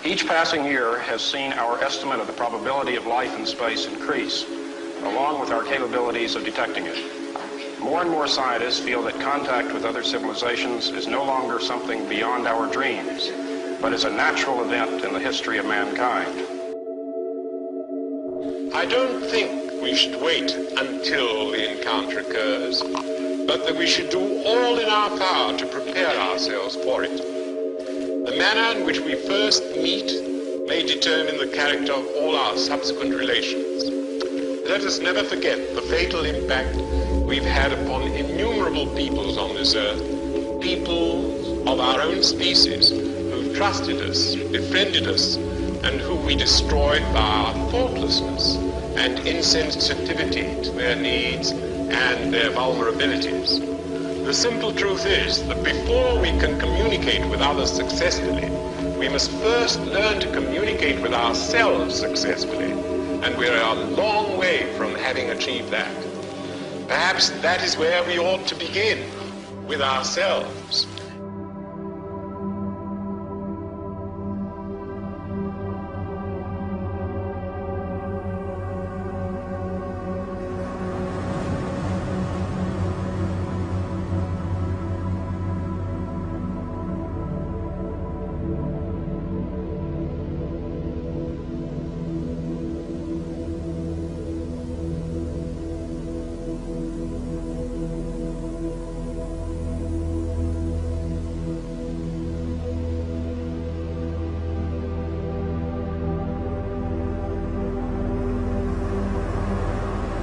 Each passing year has seen our estimate of the probability of life in space increase, along with our capabilities of detecting it. More and more scientists feel that contact with other civilizations is no longer something beyond our dreams, but is a natural event in the history of mankind. I don't think we should wait until the encounter occurs, but that we should do all in our power to prepare ourselves for it. The manner in which we first meet may determine the character of all our subsequent relations. Let us never forget the fatal impact we've had upon innumerable peoples on this earth, peoples of our own species who've trusted us, befriended us, and who we destroyed by our thoughtlessness and insensitivity to their needs and their vulnerabilities. The simple truth is that before we can communicate with others successfully, we must first learn to communicate with ourselves successfully, and we're a long way from having achieved that. Perhaps that is where we ought to begin, with ourselves.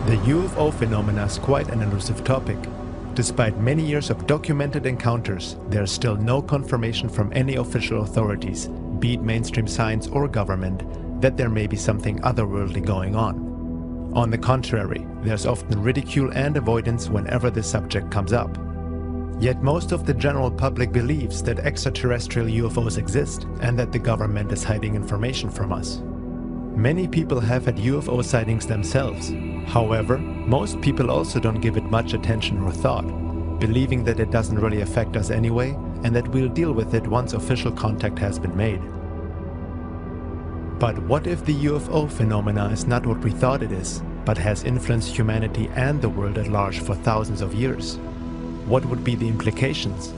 The UFO phenomena is quite an elusive topic. Despite many years of documented encounters, there is still no confirmation from any official authorities, be it mainstream science or government, that there may be something otherworldly going on. On the contrary, there's often ridicule and avoidance whenever the subject comes up. Yet most of the general public believes that extraterrestrial UFOs exist and that the government is hiding information from us. Many people have had UFO sightings themselves. However, most people also don't give it much attention or thought, believing that it doesn't really affect us anyway and that we'll deal with it once official contact has been made. But what if the UFO phenomena is not what we thought it is, but has influenced humanity and the world at large for thousands of years? What would be the implications?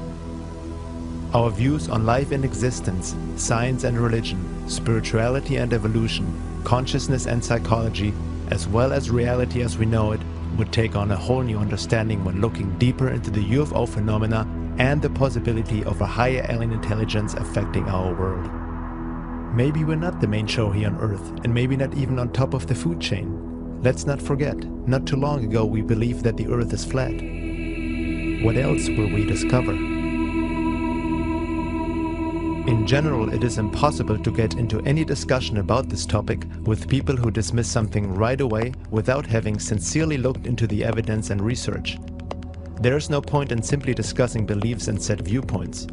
Our views on life and existence, science and religion, spirituality and evolution, consciousness and psychology, as well as reality as we know it, would take on a whole new understanding when looking deeper into the UFO phenomena and the possibility of a higher alien intelligence affecting our world. Maybe we're not the main show here on Earth, and maybe not even on top of the food chain. Let's not forget, not too long ago we believed that the Earth is flat. What else will we discover? In general, it is impossible to get into any discussion about this topic with people who dismiss something right away without having sincerely looked into the evidence and research. There is no point in simply discussing beliefs and set viewpoints.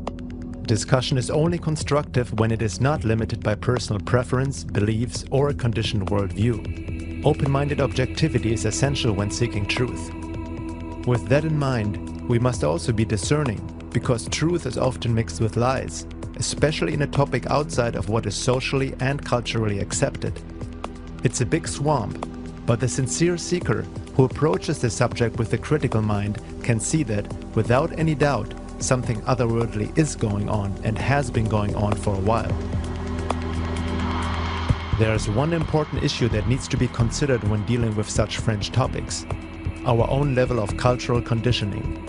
Discussion is only constructive when it is not limited by personal preference, beliefs, or a conditioned worldview. Open-minded objectivity is essential when seeking truth. With that in mind, we must also be discerning, because truth is often mixed with lies, especially in a topic outside of what is socially and culturally accepted. It's a big swamp, but the sincere seeker who approaches the subject with a critical mind can see that, without any doubt, something otherworldly is going on and has been going on for a while. There is one important issue that needs to be considered when dealing with such fringe topics: our own level of cultural conditioning.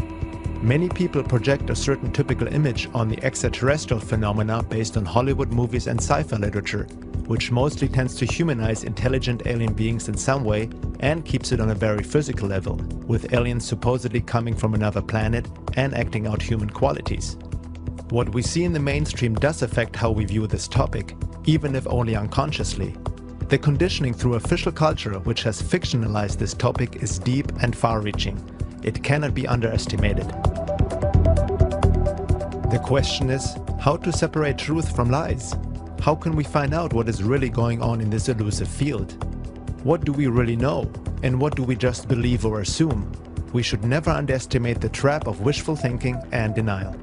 Many people project a certain typical image on the extraterrestrial phenomena based on Hollywood movies and sci-fi literature, which mostly tends to humanize intelligent alien beings in some way and keeps it on a very physical level, with aliens supposedly coming from another planet and acting out human qualities. What we see in the mainstream does affect how we view this topic, even if only unconsciously. The conditioning through official culture which has fictionalized this topic is deep and far-reaching. It cannot be underestimated. The question is, how to separate truth from lies? How can we find out what is really going on in this elusive field? What do we really know, and what do we just believe or assume? We should never underestimate the trap of wishful thinking and denial.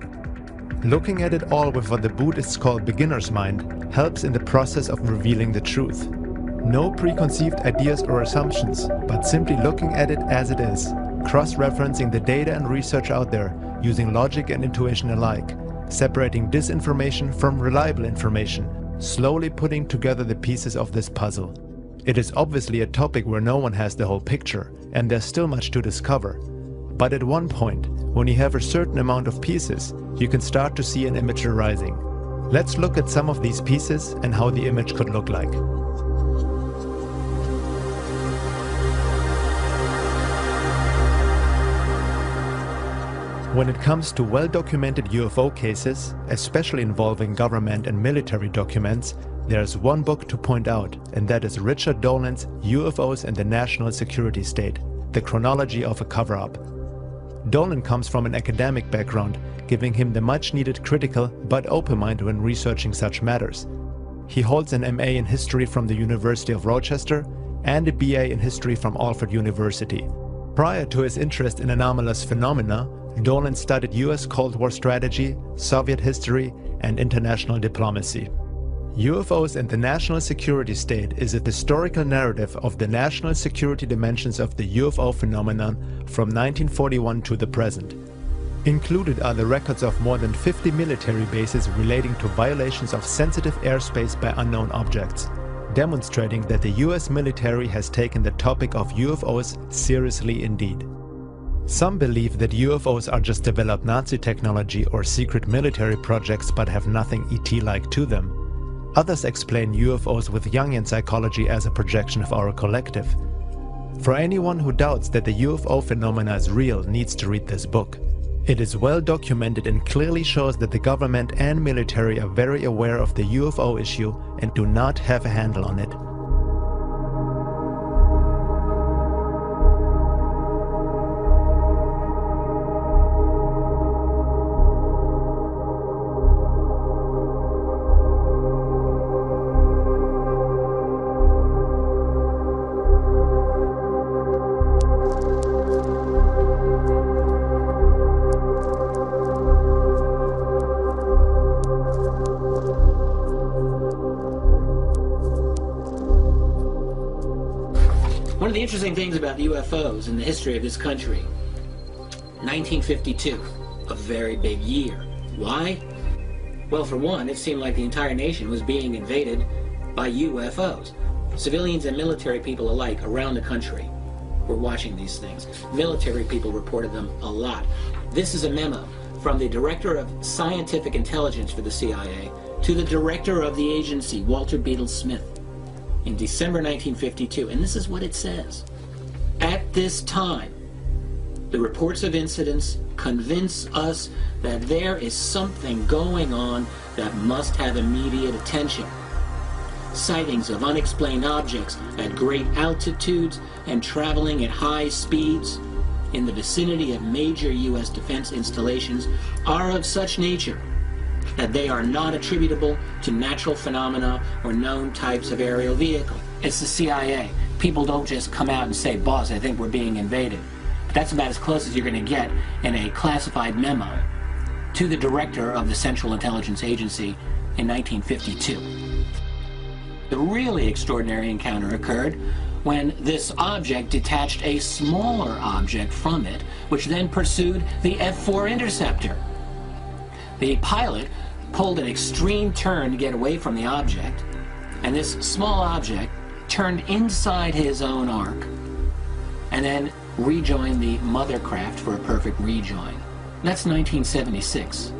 Looking at it all with what the Buddhists call beginner's mind helps in the process of revealing the truth. No preconceived ideas or assumptions, but simply looking at it as it is, cross-referencing the data and research out there, using logic and intuition alike, separating disinformation from reliable information, slowly putting together the pieces of this puzzle. It is obviously a topic where no one has the whole picture, and there's still much to discover. But at one point, when you have a certain amount of pieces, you can start to see an image arising. Let's look at some of these pieces and how the image could look like. When it comes to well-documented UFO cases, especially involving government and military documents, there's one book to point out, and that is Richard Dolan's UFOs and the National Security State, The Chronology of a Cover-Up. Dolan comes from an academic background, giving him the much-needed critical but open mind when researching such matters. He holds an MA in History from the University of Rochester and a BA in History from Alfred University. Prior to his interest in anomalous phenomena, Dolan studied US Cold War strategy, Soviet history, and international diplomacy. UFOs and the National Security State is a historical narrative of the national security dimensions of the UFO phenomenon from 1941 to the present. Included are the records of more than 50 military bases relating to violations of sensitive airspace by unknown objects, demonstrating that the US military has taken the topic of UFOs seriously indeed. Some believe that UFOs are just developed Nazi technology or secret military projects but have nothing ET-like to them. Others explain UFOs with Jungian psychology as a projection of our collective. For anyone who doubts that the UFO phenomena is real needs to read this book. It is well documented and clearly shows that the government and military are very aware of the UFO issue and do not have a handle on it. One of the interesting things about UFOs in the history of this country, 1952, a very big year. Why? Well, for one, it seemed like the entire nation was being invaded by UFOs. Civilians and military people alike around the country were watching these things. Military people reported them a lot. This is a memo from the Director of Scientific Intelligence for the CIA to the Director of the agency, Walter Beadle Smith, in December 1952, and this is what it says. At this time, the reports of incidents convince us that there is something going on that must have immediate attention. Sightings of unexplained objects at great altitudes and traveling at high speeds in the vicinity of major U.S. defense installations are of such nature that they are not attributable to natural phenomena or known types of aerial vehicle. It's the CIA. People don't just come out and say, boss, I think we're being invaded. But that's about as close as you're going to get in a classified memo to the director of the Central Intelligence Agency in 1952. The really extraordinary encounter occurred when this object detached a smaller object from it, which then pursued the F-4 interceptor. The pilot pulled an extreme turn to get away from the object, and this small object turned inside his own arc and then rejoined the mother craft for a perfect rejoin. That's 1976.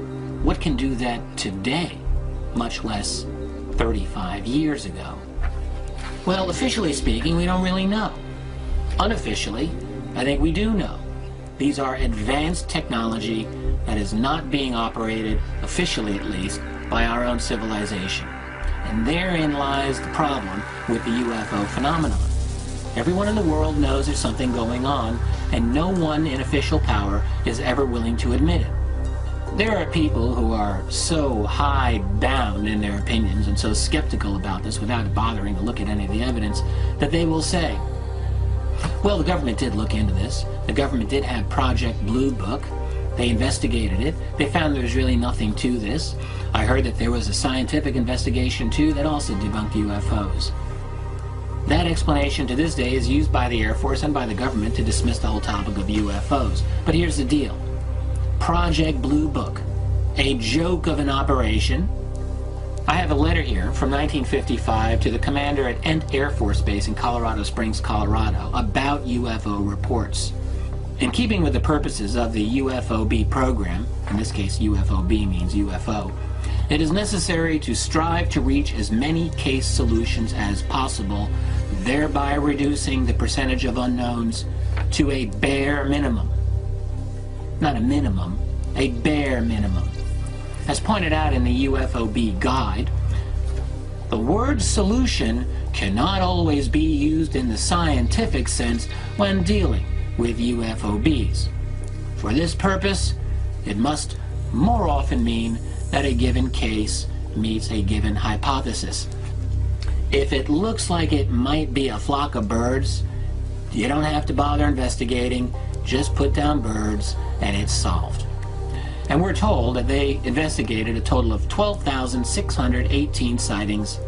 What can do that today, much less 35 years ago? Well, officially speaking, we don't really know. Unofficially, I think we do know. These are advanced technology that is not being operated, officially at least, by our own civilization. And therein lies the problem with the UFO phenomenon. Everyone in the world knows there's something going on, and no one in official power is ever willing to admit it. There are people who are so high-bound in their opinions and so skeptical about this without bothering to look at any of the evidence that they will say, well, the government did look into this. The government did have Project Blue Book. They investigated it. They found there was really nothing to this. I heard that there was a scientific investigation too that also debunked UFOs. That explanation to this day is used by the Air Force and by the government to dismiss the whole topic of UFOs. But here's the deal. Project Blue Book, a joke of an operation. I have a letter here from 1955 to the commander at Ent Air Force Base in Colorado Springs, Colorado, about UFO reports. In keeping with the purposes of the UFOB program, in this case UFOB means UFO, it is necessary to strive to reach as many case solutions as possible, thereby reducing the percentage of unknowns to a bare minimum. Not a minimum, a bare minimum. As pointed out in the UFOB guide, the word solution cannot always be used in the scientific sense when dealing with UFOBs. For this purpose, it must more often mean that a given case meets a given hypothesis. If it looks like it might be a flock of birds, you don't have to bother investigating, just put down birds and it's solved. And we're told that they investigated a total of 12,618 sightings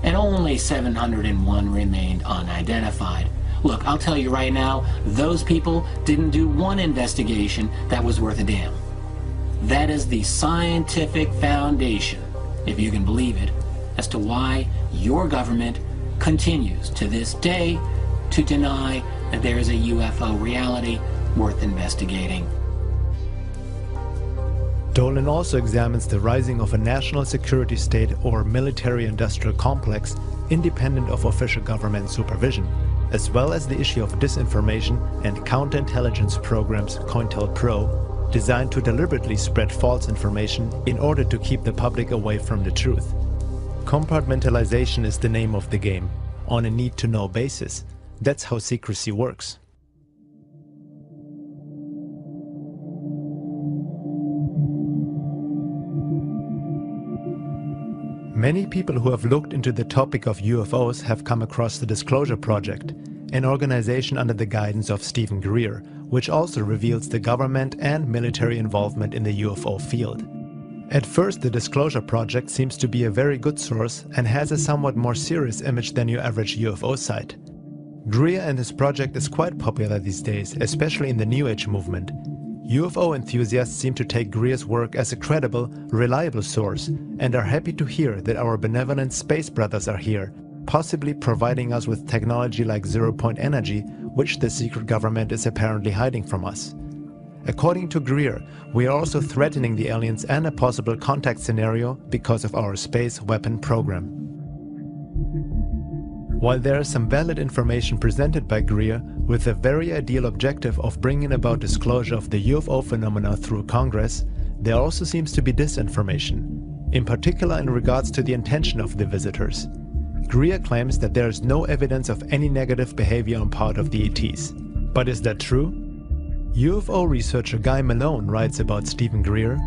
and only 701 remained unidentified. Look, I'll tell you right now, those people didn't do one investigation that was worth a damn. That is the scientific foundation, if you can believe it, as to why your government continues to this day to deny that there is a UFO reality worth investigating. Dolan also examines the rising of a national security state or military-industrial complex independent of official government supervision, as well as the issue of disinformation and counterintelligence programs COINTELPRO, designed to deliberately spread false information in order to keep the public away from the truth. Compartmentalization is the name of the game, on a need-to-know basis. That's how secrecy works. Many people who have looked into the topic of UFOs have come across the Disclosure Project, an organization under the guidance of Stephen Greer, which also reveals the government and military involvement in the UFO field. At first, the Disclosure Project seems to be a very good source and has a somewhat more serious image than your average UFO site. Greer and his project is quite popular these days, especially in the New Age movement. UFO enthusiasts seem to take Greer's work as a credible, reliable source and are happy to hear that our benevolent space brothers are here, possibly providing us with technology like zero-point energy, which the secret government is apparently hiding from us. According to Greer, we are also threatening the aliens and a possible contact scenario because of our space weapon program. While there is some valid information presented by Greer with the very ideal objective of bringing about disclosure of the UFO phenomena through Congress, there also seems to be disinformation, in particular in regards to the intention of the visitors. Greer claims that there is no evidence of any negative behavior on part of the ETs. But is that true? UFO researcher Guy Malone writes about Stephen Greer.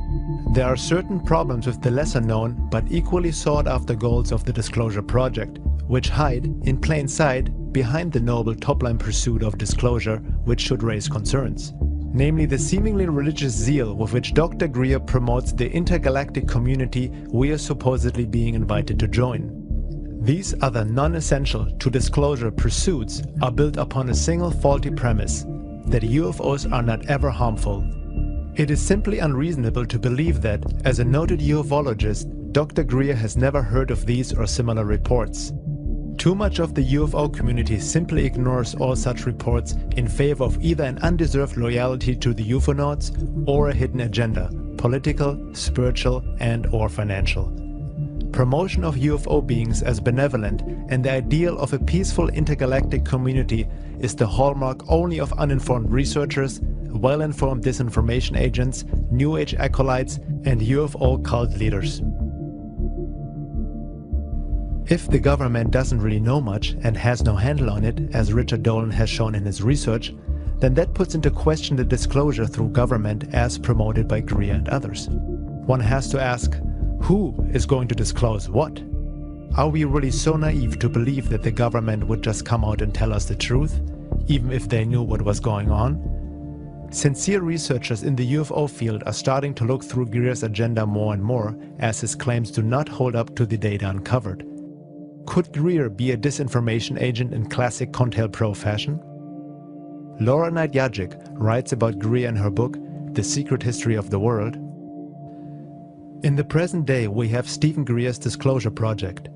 There are certain problems with the lesser known but equally sought after goals of the Disclosure Project, which hide, in plain sight, behind the noble top-line pursuit of disclosure, which should raise concerns. Namely the seemingly religious zeal with which Dr. Greer promotes the intergalactic community we are supposedly being invited to join. These other non-essential to disclosure pursuits are built upon a single faulty premise, that UFOs are not ever harmful. It is simply unreasonable to believe that, as a noted ufologist, Dr. Greer has never heard of these or similar reports. Too much of the UFO community simply ignores all such reports in favor of either an undeserved loyalty to the ufonauts or a hidden agenda, political, spiritual, and/or financial. Promotion of UFO beings as benevolent and the ideal of a peaceful intergalactic community is the hallmark only of uninformed researchers, well-informed disinformation agents, New Age acolytes, and UFO cult leaders. If the government doesn't really know much and has no handle on it, as Richard Dolan has shown in his research, then that puts into question the disclosure through government as promoted by Greer and others. One has to ask, who is going to disclose what? Are we really so naive to believe that the government would just come out and tell us the truth, even if they knew what was going on? Sincere researchers in the UFO field are starting to look through Greer's agenda more and more, as his claims do not hold up to the data uncovered. Could Greer be a disinformation agent in classic COINTELPRO fashion? Laura Knight-Yajic writes about Greer in her book, The Secret History of the World. In the present day, we have Stephen Greer's Disclosure Project.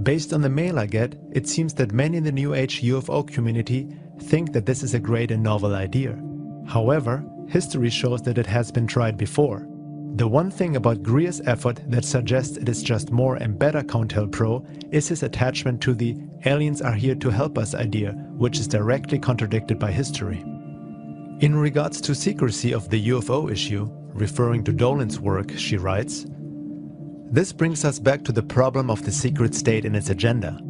Based on the mail I get, it seems that many in the New Age UFO community think that this is a great and novel idea. However, history shows that it has been tried before. The one thing about Greer's effort that suggests it is just more and better COINTELPRO is his attachment to the "aliens are here to help us" idea, which is directly contradicted by history. In regards to secrecy of the UFO issue, referring to Dolan's work, she writes, "This brings us back to the problem of the secret state and its agenda.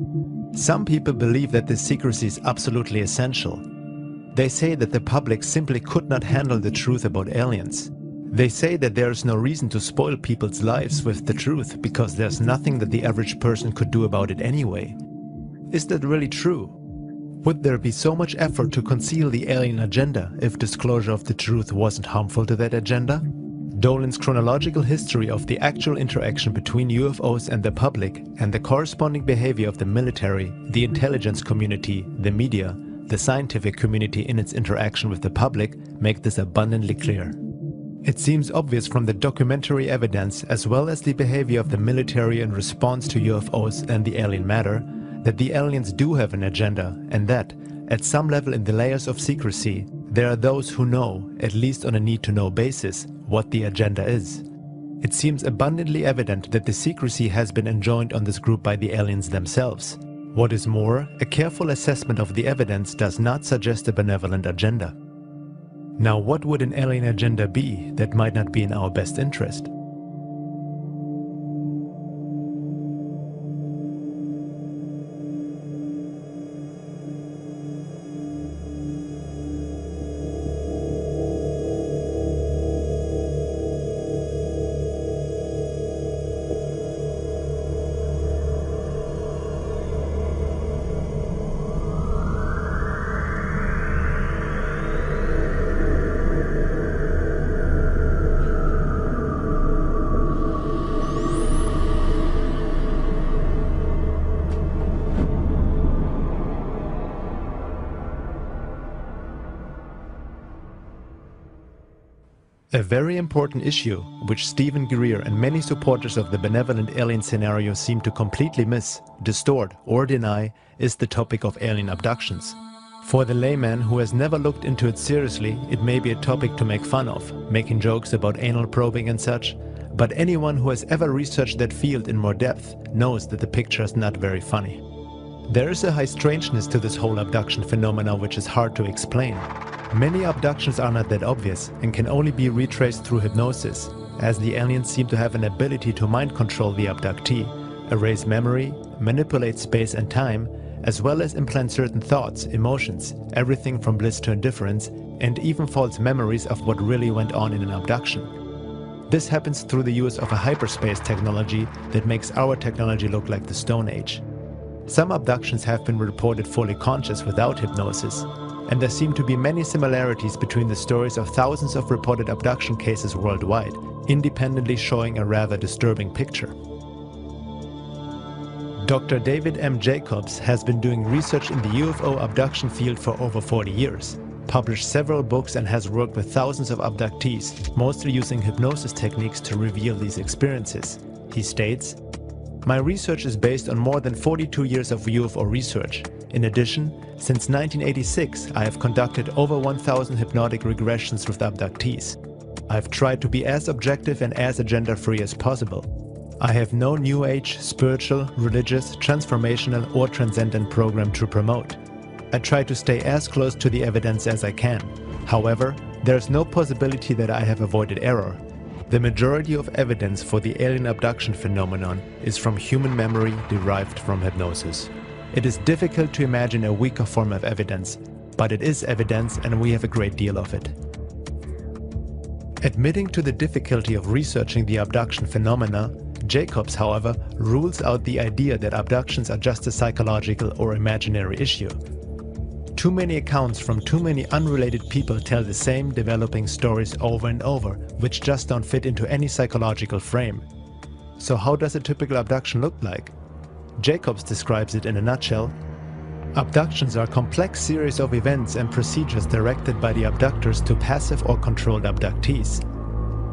Some people believe that this secrecy is absolutely essential. They say that the public simply could not handle the truth about aliens. They say that there is no reason to spoil people's lives with the truth because there's nothing that the average person could do about it anyway. Is that really true? Would there be so much effort to conceal the alien agenda if disclosure of the truth wasn't harmful to that agenda?" Dolan's chronological history of the actual interaction between UFOs and the public and the corresponding behavior of the military, the intelligence community, the media, the scientific community in its interaction with the public make this abundantly clear. It seems obvious from the documentary evidence as well as the behavior of the military in response to UFOs and the alien matter that the aliens do have an agenda, and that, at some level in the layers of secrecy, there are those who know, at least on a need-to-know basis, what the agenda is. It seems abundantly evident that the secrecy has been enjoined on this group by the aliens themselves. What is more, a careful assessment of the evidence does not suggest a benevolent agenda. Now, what would an alien agenda be that might not be in our best interest? A very important issue, which Stephen Greer and many supporters of the benevolent alien scenario seem to completely miss, distort, or deny, is the topic of alien abductions. For the layman who has never looked into it seriously, it may be a topic to make fun of, making jokes about anal probing and such, but anyone who has ever researched that field in more depth knows that the picture is not very funny. There is a high strangeness to this whole abduction phenomena which is hard to explain. Many abductions are not that obvious and can only be retraced through hypnosis, as the aliens seem to have an ability to mind control the abductee, erase memory, manipulate space and time, as well as implant certain thoughts, emotions, everything from bliss to indifference, and even false memories of what really went on in an abduction. This happens through the use of a hyperspace technology that makes our technology look like the Stone Age. Some abductions have been reported fully conscious without hypnosis, and there seem to be many similarities between the stories of thousands of reported abduction cases worldwide, independently showing a rather disturbing picture. Dr. David M. Jacobs has been doing research in the UFO abduction field for over 40 years, published several books and has worked with thousands of abductees, mostly using hypnosis techniques to reveal these experiences. He states, "My research is based on more than 42 years of UFO research. In addition, since 1986, I have conducted over 1,000 hypnotic regressions with abductees. I've tried to be as objective and as agenda-free as possible. I have no New Age, spiritual, religious, transformational or transcendent program to promote. I try to stay as close to the evidence as I can. However, there is no possibility that I have avoided error. The majority of evidence for the alien abduction phenomenon is from human memory derived from hypnosis. It is difficult to imagine a weaker form of evidence, but it is evidence and we have a great deal of it." Admitting to the difficulty of researching the abduction phenomena, Jacobs, however, rules out the idea that abductions are just a psychological or imaginary issue. Too many accounts from too many unrelated people tell the same developing stories over and over, which just don't fit into any psychological frame. So how does a typical abduction look like? Jacobs describes it in a nutshell. Abductions are a complex series of events and procedures directed by the abductors to passive or controlled abductees.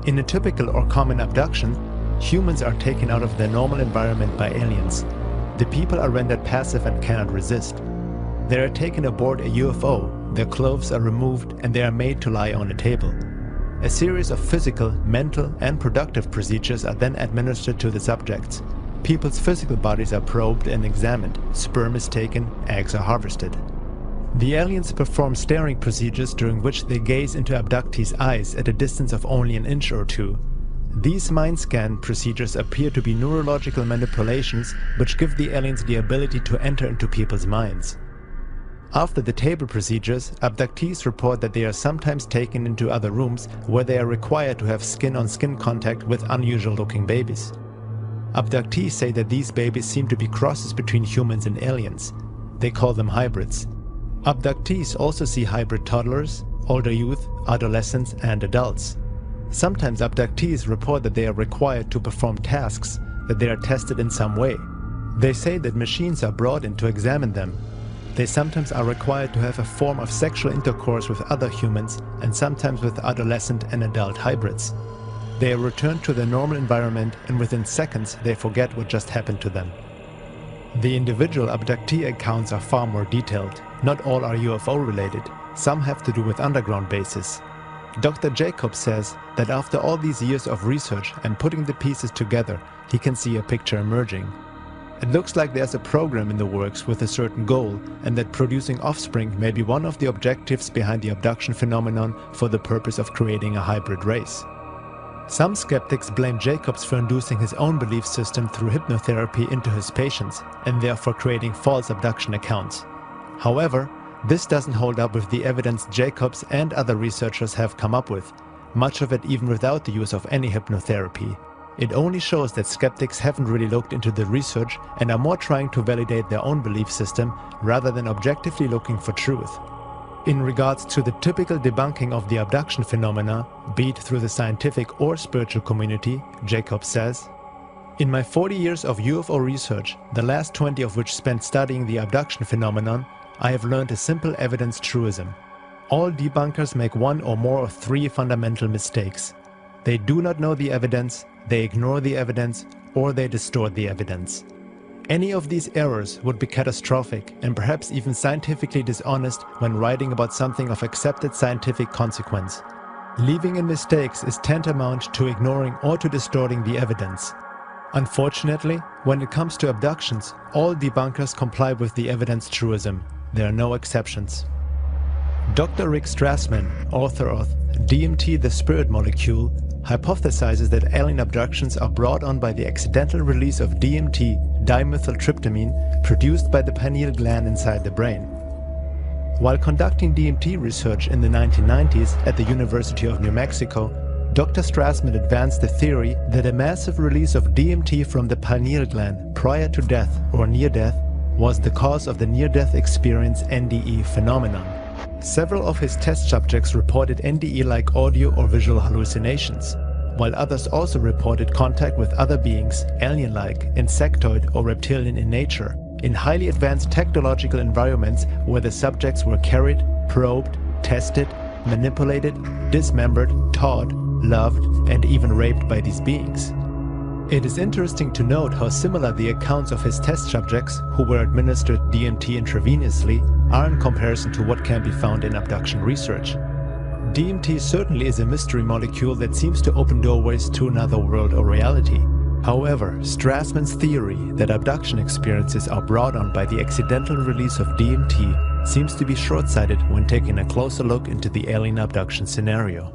In a typical or common abduction, humans are taken out of their normal environment by aliens. The people are rendered passive and cannot resist. They are taken aboard a UFO, their clothes are removed, and they are made to lie on a table. A series of physical, mental, and productive procedures are then administered to the subjects. People's physical bodies are probed and examined, sperm is taken, eggs are harvested. The aliens perform staring procedures during which they gaze into abductees' eyes at a distance of only an inch or two. These mind scan procedures appear to be neurological manipulations which give the aliens the ability to enter into people's minds. After the table procedures, abductees report that they are sometimes taken into other rooms where they are required to have skin-on-skin contact with unusual-looking babies. Abductees say that these babies seem to be crosses between humans and aliens. They call them hybrids. Abductees also see hybrid toddlers, older youth, adolescents, and adults. Sometimes abductees report that they are required to perform tasks, that they are tested in some way. They say that machines are brought in to examine them. They sometimes are required to have a form of sexual intercourse with other humans and sometimes with adolescent and adult hybrids. They are returned to their normal environment and within seconds they forget what just happened to them. The individual abductee accounts are far more detailed. Not all are UFO related. Some have to do with underground bases. Dr. Jacobs says that after all these years of research and putting the pieces together, he can see a picture emerging. It looks like there's a program in the works with a certain goal, and that producing offspring may be one of the objectives behind the abduction phenomenon for the purpose of creating a hybrid race. Some skeptics blame Jacobs for inducing his own belief system through hypnotherapy into his patients, and therefore creating false abduction accounts. However, this doesn't hold up with the evidence Jacobs and other researchers have come up with, much of it even without the use of any hypnotherapy. It only shows that skeptics haven't really looked into the research and are more trying to validate their own belief system rather than objectively looking for truth. In regards to the typical debunking of the abduction phenomena, be it through the scientific or spiritual community, Jacobs says, "In my 40 years of UFO research, the last 20 of which spent studying the abduction phenomenon, I have learned a simple evidence truism. All debunkers make one or more of three fundamental mistakes. They do not know the evidence, they ignore the evidence, or they distort the evidence. Any of these errors would be catastrophic and perhaps even scientifically dishonest when writing about something of accepted scientific consequence. Leaving in mistakes is tantamount to ignoring or to distorting the evidence. Unfortunately, when it comes to abductions, all debunkers comply with the evidence truism. There are no exceptions." Dr. Rick Strassman, author of DMT, the Spirit Molecule, hypothesizes that alien abductions are brought on by the accidental release of DMT, dimethyltryptamine, produced by the pineal gland inside the brain. While conducting DMT research in the 1990s at the University of New Mexico, Dr. Strassman advanced the theory that a massive release of DMT from the pineal gland prior to death or near death was the cause of the near-death experience NDE phenomenon. Several of his test subjects reported NDE-like audio or visual hallucinations, while others also reported contact with other beings, alien-like, insectoid or reptilian in nature, in highly advanced technological environments where the subjects were carried, probed, tested, manipulated, dismembered, taught, loved, and even raped by these beings. It is interesting to note how similar the accounts of his test subjects, who were administered DMT intravenously, are in comparison to what can be found in abduction research. DMT certainly is a mystery molecule that seems to open doorways to another world or reality. However, Strassman's theory that abduction experiences are brought on by the accidental release of DMT seems to be short-sighted when taking a closer look into the alien abduction scenario.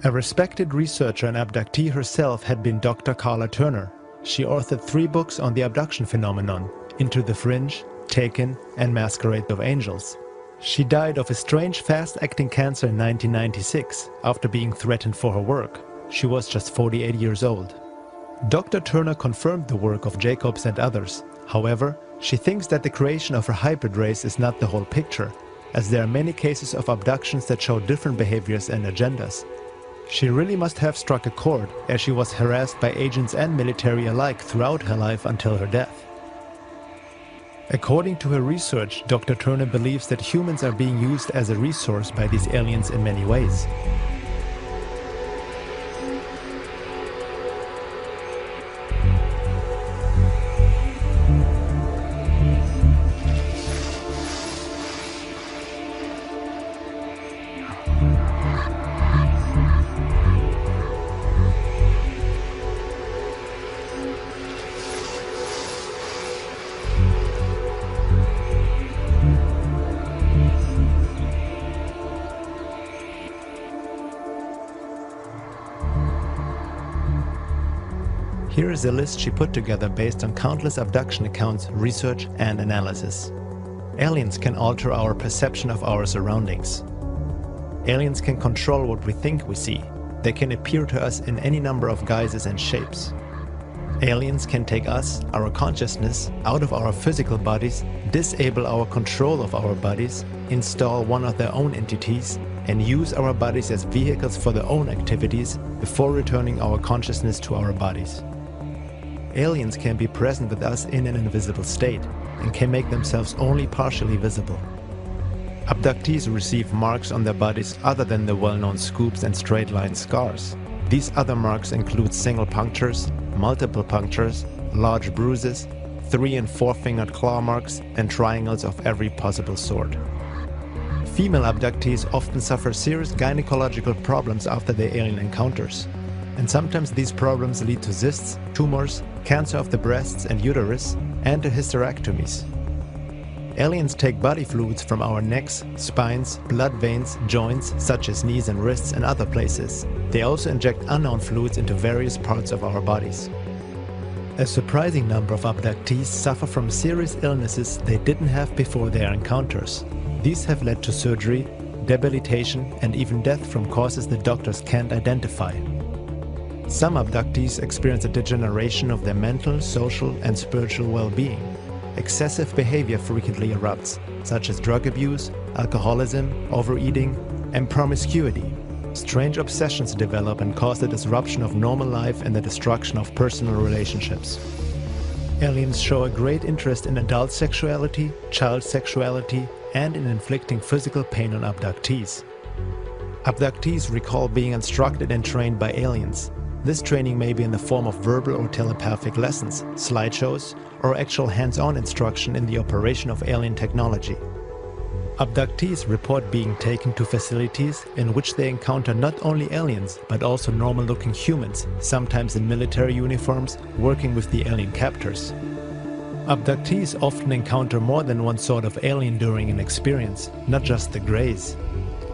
A respected researcher and abductee herself had been Dr. Carla Turner. She authored 3 books on the abduction phenomenon, Into the Fringe, Taken, and Masquerade of Angels. She died of a strange fast-acting cancer in 1996 after being threatened for her work. She was just 48 years old. Dr. Turner confirmed the work of Jacobs and others. However, She thinks that the creation of a hybrid race is not the whole picture, as there are many cases of abductions that show different behaviors and agendas. She really must have struck a chord, as she was harassed by agents and military alike throughout her life until her death. According to her research, Dr. Turner believes that humans are being used as a resource by these aliens in many ways. Here is a list she put together based on countless abduction accounts, research and analysis. Aliens can alter our perception of our surroundings. Aliens can control what we think we see. They can appear to us in any number of guises and shapes. Aliens can take us, our consciousness, out of our physical bodies, disable our control of our bodies, install one of their own entities, and use our bodies as vehicles for their own activities before returning our consciousness to our bodies. Aliens can be present with us in an invisible state and can make themselves only partially visible. Abductees receive marks on their bodies other than the well-known scoops and straight-line scars. These other marks include single punctures, multiple punctures, large bruises, 3- and 4-fingered claw marks, and triangles of every possible sort. Female abductees often suffer serious gynecological problems after their alien encounters, and sometimes these problems lead to cysts, tumors, cancer of the breasts and uterus, and to hysterectomies. Aliens take body fluids from our necks, spines, blood veins, joints such as knees and wrists and other places. They also inject unknown fluids into various parts of our bodies. A surprising number of abductees suffer from serious illnesses they didn't have before their encounters. These have led to surgery, debilitation, and even death from causes the doctors can't identify. Some abductees experience a degeneration of their mental, social, and spiritual well-being. Excessive behavior frequently erupts, such as drug abuse, alcoholism, overeating, and promiscuity. Strange obsessions develop and cause the disruption of normal life and the destruction of personal relationships. Aliens show a great interest in adult sexuality, child sexuality, and in inflicting physical pain on abductees. Abductees recall being instructed and trained by aliens. This training may be in the form of verbal or telepathic lessons, slideshows, or actual hands-on instruction in the operation of alien technology. Abductees report being taken to facilities in which they encounter not only aliens, but also normal-looking humans, sometimes in military uniforms, working with the alien captors. Abductees often encounter more than one sort of alien during an experience, not just the greys.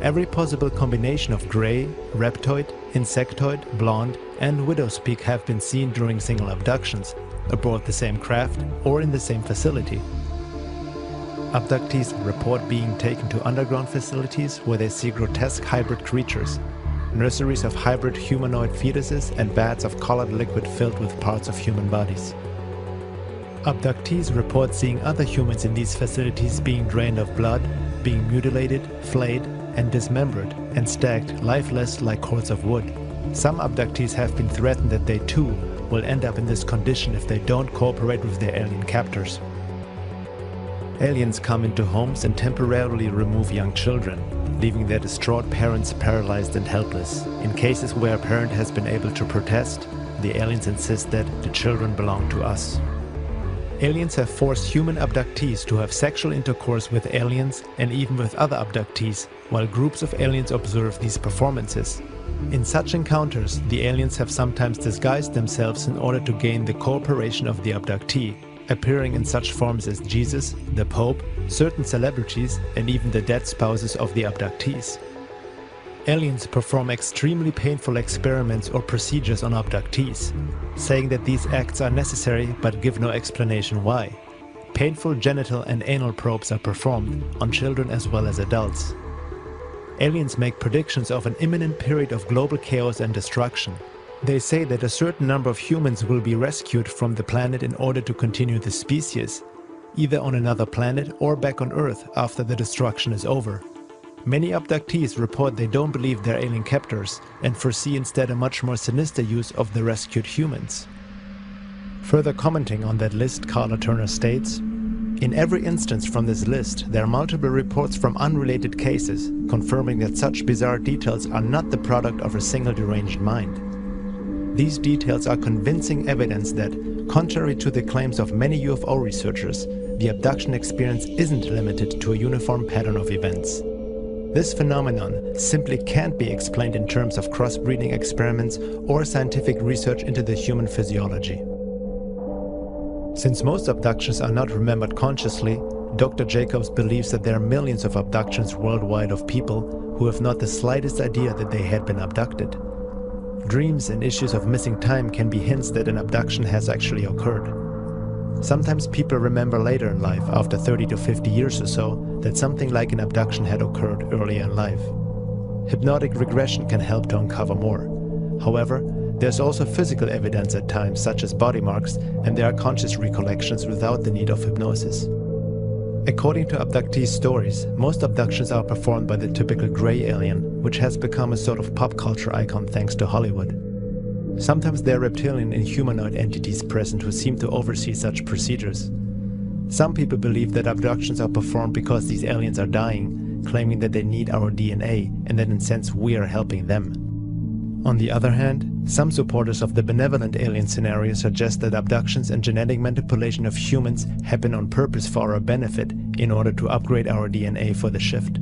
Every possible combination of grey, reptoid, insectoid, blonde, and widow's-peak have been seen during single abductions, aboard the same craft or in the same facility. Abductees report being taken to underground facilities where they see grotesque hybrid creatures, nurseries of hybrid humanoid fetuses and vats of colored liquid filled with parts of human bodies. Abductees report seeing other humans in these facilities being drained of blood, being mutilated, flayed, and dismembered and stacked lifeless like cords of wood. Some abductees have been threatened that they too will end up in this condition if they don't cooperate with their alien captors. Aliens come into homes and temporarily remove young children, leaving their distraught parents paralyzed and helpless. In cases where a parent has been able to protest, the aliens insist that the children belong to us. Aliens have forced human abductees to have sexual intercourse with aliens and even with other abductees, while groups of aliens observe these performances. In such encounters, the aliens have sometimes disguised themselves in order to gain the cooperation of the abductee, appearing in such forms as Jesus, the Pope, certain celebrities, and even the dead spouses of the abductees. Aliens perform extremely painful experiments or procedures on abductees, saying that these acts are necessary but give no explanation why. Painful genital and anal probes are performed on children as well as adults. Aliens make predictions of an imminent period of global chaos and destruction. They say that a certain number of humans will be rescued from the planet in order to continue the species. either on another planet or back on Earth after the destruction is over. Many abductees report they don't believe they're alien captors and foresee instead a much more sinister use of the rescued humans. Further commenting on that list, Carla Turner states, "In every instance from this list, there are multiple reports from unrelated cases, confirming that such bizarre details are not the product of a single deranged mind. These details are convincing evidence that, contrary to the claims of many UFO researchers, the abduction experience isn't limited to a uniform pattern of events. This phenomenon simply can't be explained in terms of crossbreeding experiments or scientific research into the human physiology." Since most abductions are not remembered consciously, Dr. Jacobs believes that there are millions of abductions worldwide of people who have not the slightest idea that they had been abducted. Dreams and issues of missing time can be hints that an abduction has actually occurred. Sometimes people remember later in life, after 30 to 50 years or so, that something like an abduction had occurred earlier in life. Hypnotic regression can help to uncover more. However, there's also physical evidence at times, such as body marks, and there are conscious recollections without the need of hypnosis. According to abductee stories, most abductions are performed by the typical gray alien, which has become a sort of pop culture icon thanks to Hollywood. Sometimes there are reptilian and humanoid entities present who seem to oversee such procedures. Some people believe that abductions are performed because these aliens are dying, claiming that they need our DNA and that in a sense we are helping them. On the other hand, some supporters of the benevolent alien scenario suggest that abductions and genetic manipulation of humans happen on purpose for our benefit in order to upgrade our DNA for the shift.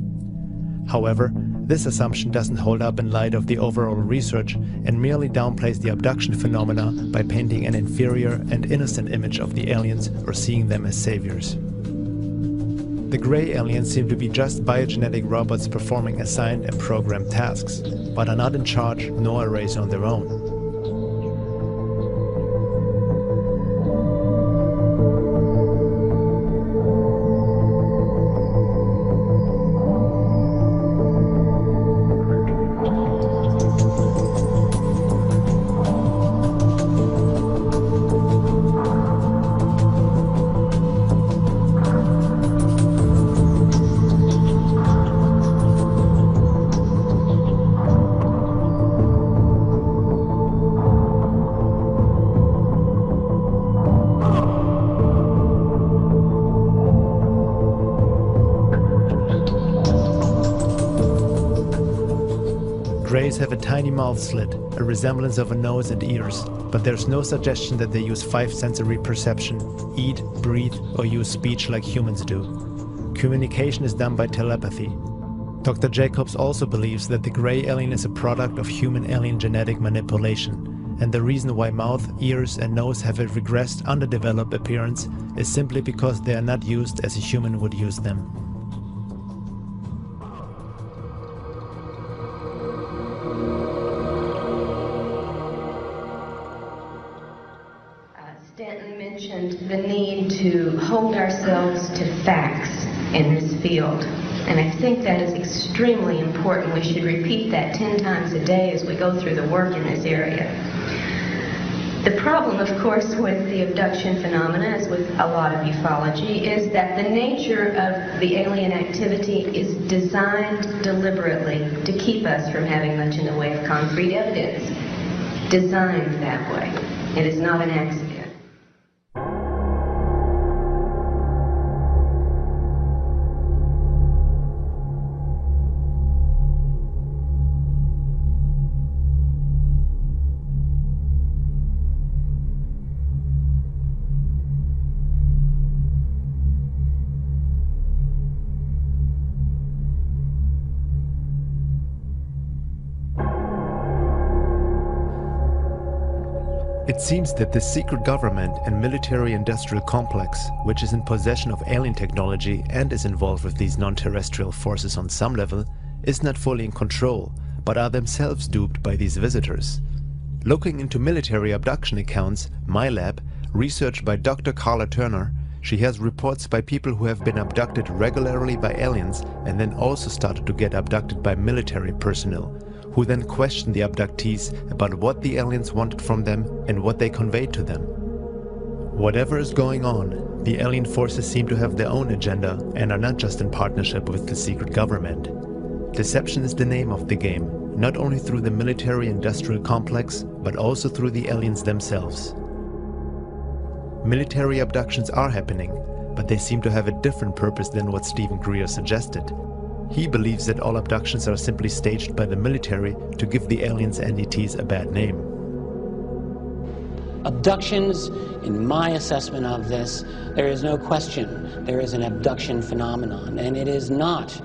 However, this assumption doesn't hold up in light of the overall research and merely downplays the abduction phenomena by painting an inferior and innocent image of the aliens or seeing them as saviors. The gray aliens seem to be just biogenetic robots performing assigned and programmed tasks, but are not in charge nor a race on their own. Greys have a tiny mouth slit, a resemblance of a nose and ears, but there's no suggestion that they use five sensory perception, eat, breathe, or use speech like humans do. Communication is done by telepathy. Dr. Jacobs also believes that the gray alien is a product of human-alien genetic manipulation, and the reason why mouth, ears, and nose have a regressed, underdeveloped appearance is simply because they are not used as a human would use them. The need to hold ourselves to facts in this field. And I think that is extremely important. We should repeat that 10 times a day as we go through the work in this area. The problem, of course, with the abduction phenomena, as with a lot of ufology, is that the nature of the alien activity is designed deliberately to keep us from having much in the way of concrete evidence. Designed that way. It is not an accident. It seems that the secret government and military-industrial complex, which is in possession of alien technology and is involved with these non-terrestrial forces on some level, is not fully in control, but are themselves duped by these visitors. Looking into military abduction accounts, MyLab, researched by Dr. Carla Turner, she has reports by people who have been abducted regularly by aliens and then also started to get abducted by military personnel, who then questioned the abductees about what the aliens wanted from them and what they conveyed to them. Whatever is going on, the alien forces seem to have their own agenda and are not just in partnership with the secret government. Deception is the name of the game, not only through the military-industrial complex, but also through the aliens themselves. Military abductions are happening, but they seem to have a different purpose than what Stephen Greer suggested. He believes that all abductions are simply staged by the military to give the aliens' entities a bad name. Abductions, in my assessment of this, there is no question there is an abduction phenomenon, and it is not,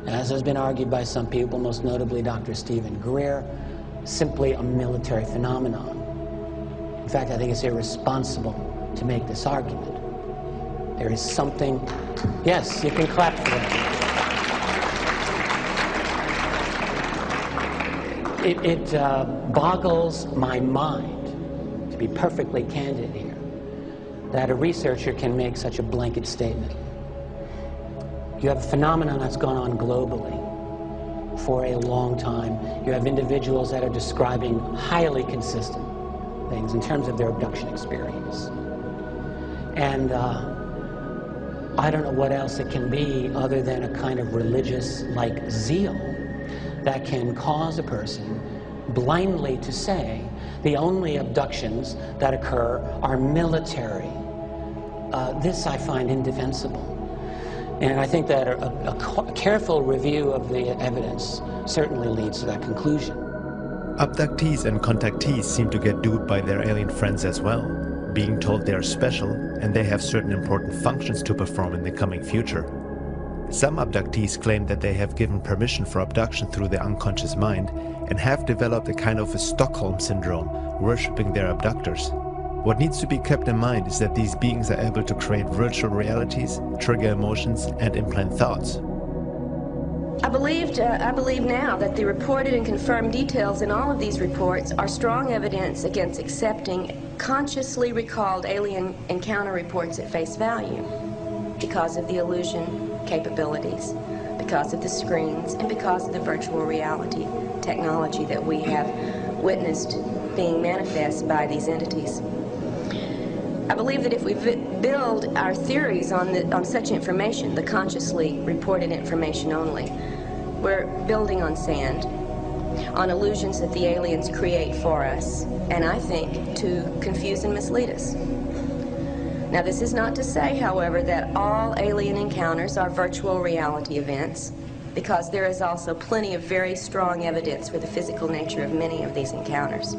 as has been argued by some people, most notably Dr. Stephen Greer, simply a military phenomenon. In fact, I think it's irresponsible to make this argument. There is something... Yes, you can clap for that. It boggles my mind, to be perfectly candid here, that a researcher can make such a blanket statement. You have a phenomenon that's gone on globally for a long time. You have individuals that are describing highly consistent things in terms of their abduction experience. And I don't know what else it can be other than a kind of religious-like zeal that can cause a person blindly to say the only abductions that occur are military. This I find indefensible. And I think that a careful review of the evidence certainly leads to that conclusion. Abductees and contactees seem to get duped by their alien friends as well, being told they are special and they have certain important functions to perform in the coming future. Some abductees claim that they have given permission for abduction through their unconscious mind and have developed a kind of a Stockholm syndrome, worshipping their abductors. What needs to be kept in mind is that these beings are able to create virtual realities, trigger emotions, and implant thoughts. I believe now that the reported and confirmed details in all of these reports are strong evidence against accepting consciously recalled alien encounter reports at face value because of the illusion capabilities, because of the screens, and because of the virtual reality technology that we have witnessed being manifest by these entities. I believe that if we build our theories on such information, the consciously reported information only, we're building on sand, on illusions that the aliens create for us, and I think to confuse and mislead us. Now, this is not to say, however, that all alien encounters are virtual reality events, because there is also plenty of very strong evidence for the physical nature of many of these encounters.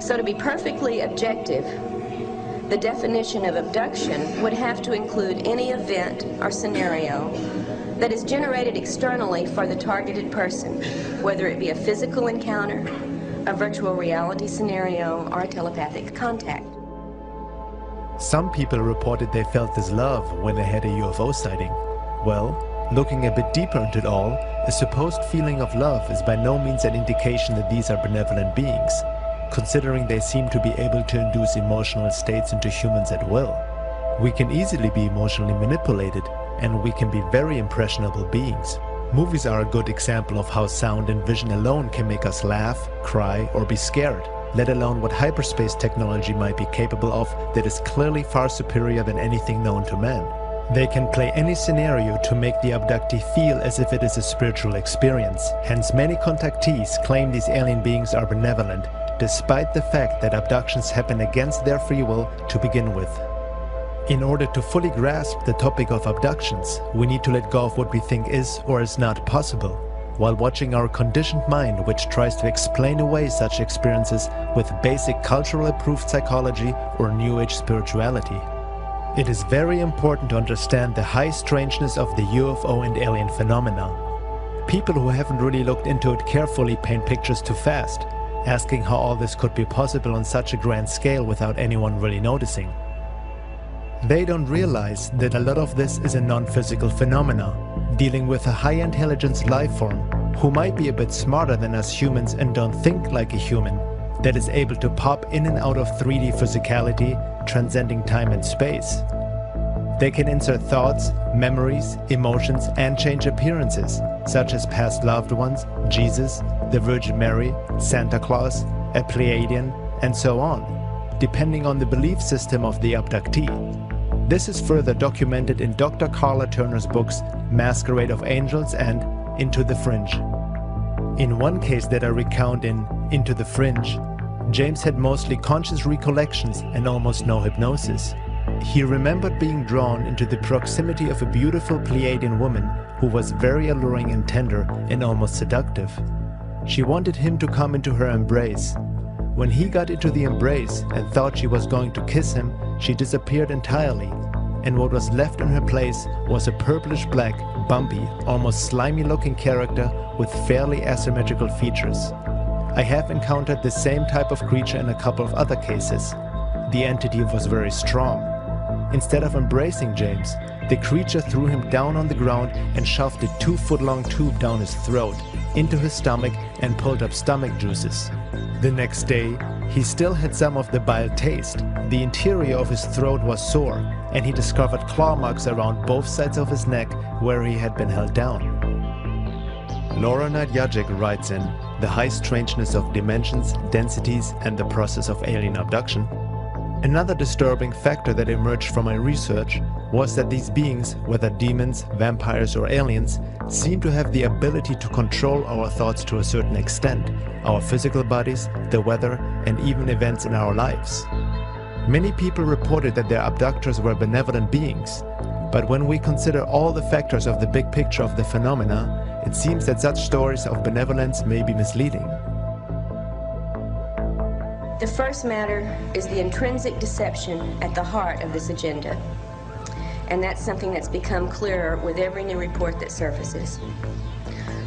So to be perfectly objective, the definition of abduction would have to include any event or scenario that is generated externally for the targeted person, whether it be a physical encounter, a virtual reality scenario, or a telepathic contact. Some people reported they felt this love when they had a UFO sighting. Well, looking a bit deeper into it all, a supposed feeling of love is by no means an indication that these are benevolent beings, considering they seem to be able to induce emotional states into humans at will. We can easily be emotionally manipulated, and we can be very impressionable beings. Movies are a good example of how sound and vision alone can make us laugh, cry, or be scared, let alone what hyperspace technology might be capable of that is clearly far superior than anything known to man. They can play any scenario to make the abductee feel as if it is a spiritual experience. Hence, many contactees claim these alien beings are benevolent, despite the fact that abductions happen against their free will to begin with. In order to fully grasp the topic of abductions, we need to let go of what we think is or is not possible, while watching our conditioned mind, which tries to explain away such experiences with basic culturally approved psychology or New Age spirituality. It is very important to understand the high strangeness of the UFO and alien phenomena. People who haven't really looked into it carefully paint pictures too fast, asking how all this could be possible on such a grand scale without anyone really noticing. They don't realize that a lot of this is a non-physical phenomena, dealing with a high-intelligence life form who might be a bit smarter than us humans and don't think like a human, that is able to pop in and out of 3D physicality, transcending time and space. They can insert thoughts, memories, emotions, and change appearances, such as past loved ones, Jesus, the Virgin Mary, Santa Claus, a Pleiadian, and so on. depending on the belief system of the abductee. This is further documented in Dr. Carla Turner's books Masquerade of Angels and Into the Fringe. In one case that I recount in Into the Fringe, James had mostly conscious recollections and almost no hypnosis. He remembered being drawn into the proximity of a beautiful Pleiadian woman who was very alluring and tender and almost seductive. She wanted him to come into her embrace. When he got into the embrace and thought she was going to kiss him, she disappeared entirely, and what was left in her place was a purplish-black, bumpy, almost slimy-looking character with fairly asymmetrical features. I have encountered the same type of creature in a couple of other cases. The entity was very strong. Instead of embracing James, the creature threw him down on the ground and shoved a 2-foot-long tube down his throat, into his stomach, and pulled up stomach juices. The next day, he still had some of the bile taste. The interior of his throat was sore, and he discovered claw marks around both sides of his neck where he had been held down. Laura Nadyajek writes in The High Strangeness of Dimensions, Densities, and the Process of Alien Abduction, another disturbing factor that emerged from my research was that these beings, whether demons, vampires, or aliens, seem to have the ability to control our thoughts to a certain extent, our physical bodies, the weather, and even events in our lives. Many people reported that their abductors were benevolent beings, but when we consider all the factors of the big picture of the phenomena, it seems that such stories of benevolence may be misleading. The first matter is the intrinsic deception at the heart of this agenda. And that's something that's become clearer with every new report that surfaces.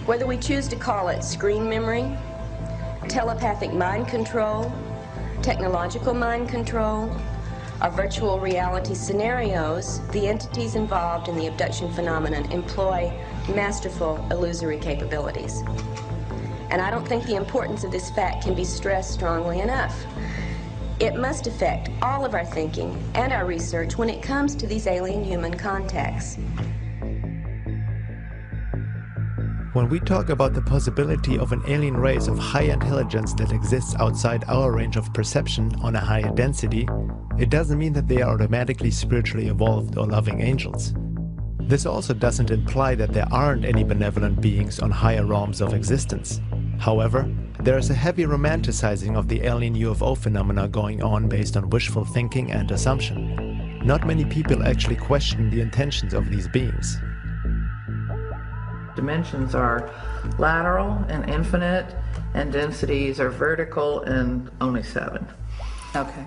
Whether we choose to call it screen memory, telepathic mind control, technological mind control, or virtual reality scenarios, the entities involved in the abduction phenomenon employ masterful illusory capabilities. And I don't think the importance of this fact can be stressed strongly enough. It must affect all of our thinking and our research when it comes to these alien-human contacts. When we talk about the possibility of an alien race of high intelligence that exists outside our range of perception on a higher density, it doesn't mean that they are automatically spiritually evolved or loving angels. This also doesn't imply that there aren't any benevolent beings on higher realms of existence. However, there is a heavy romanticizing of the alien UFO phenomena going on based on wishful thinking and assumption. Not many people actually question the intentions of these beings. Dimensions are lateral and infinite, and densities are vertical and only 7. Okay.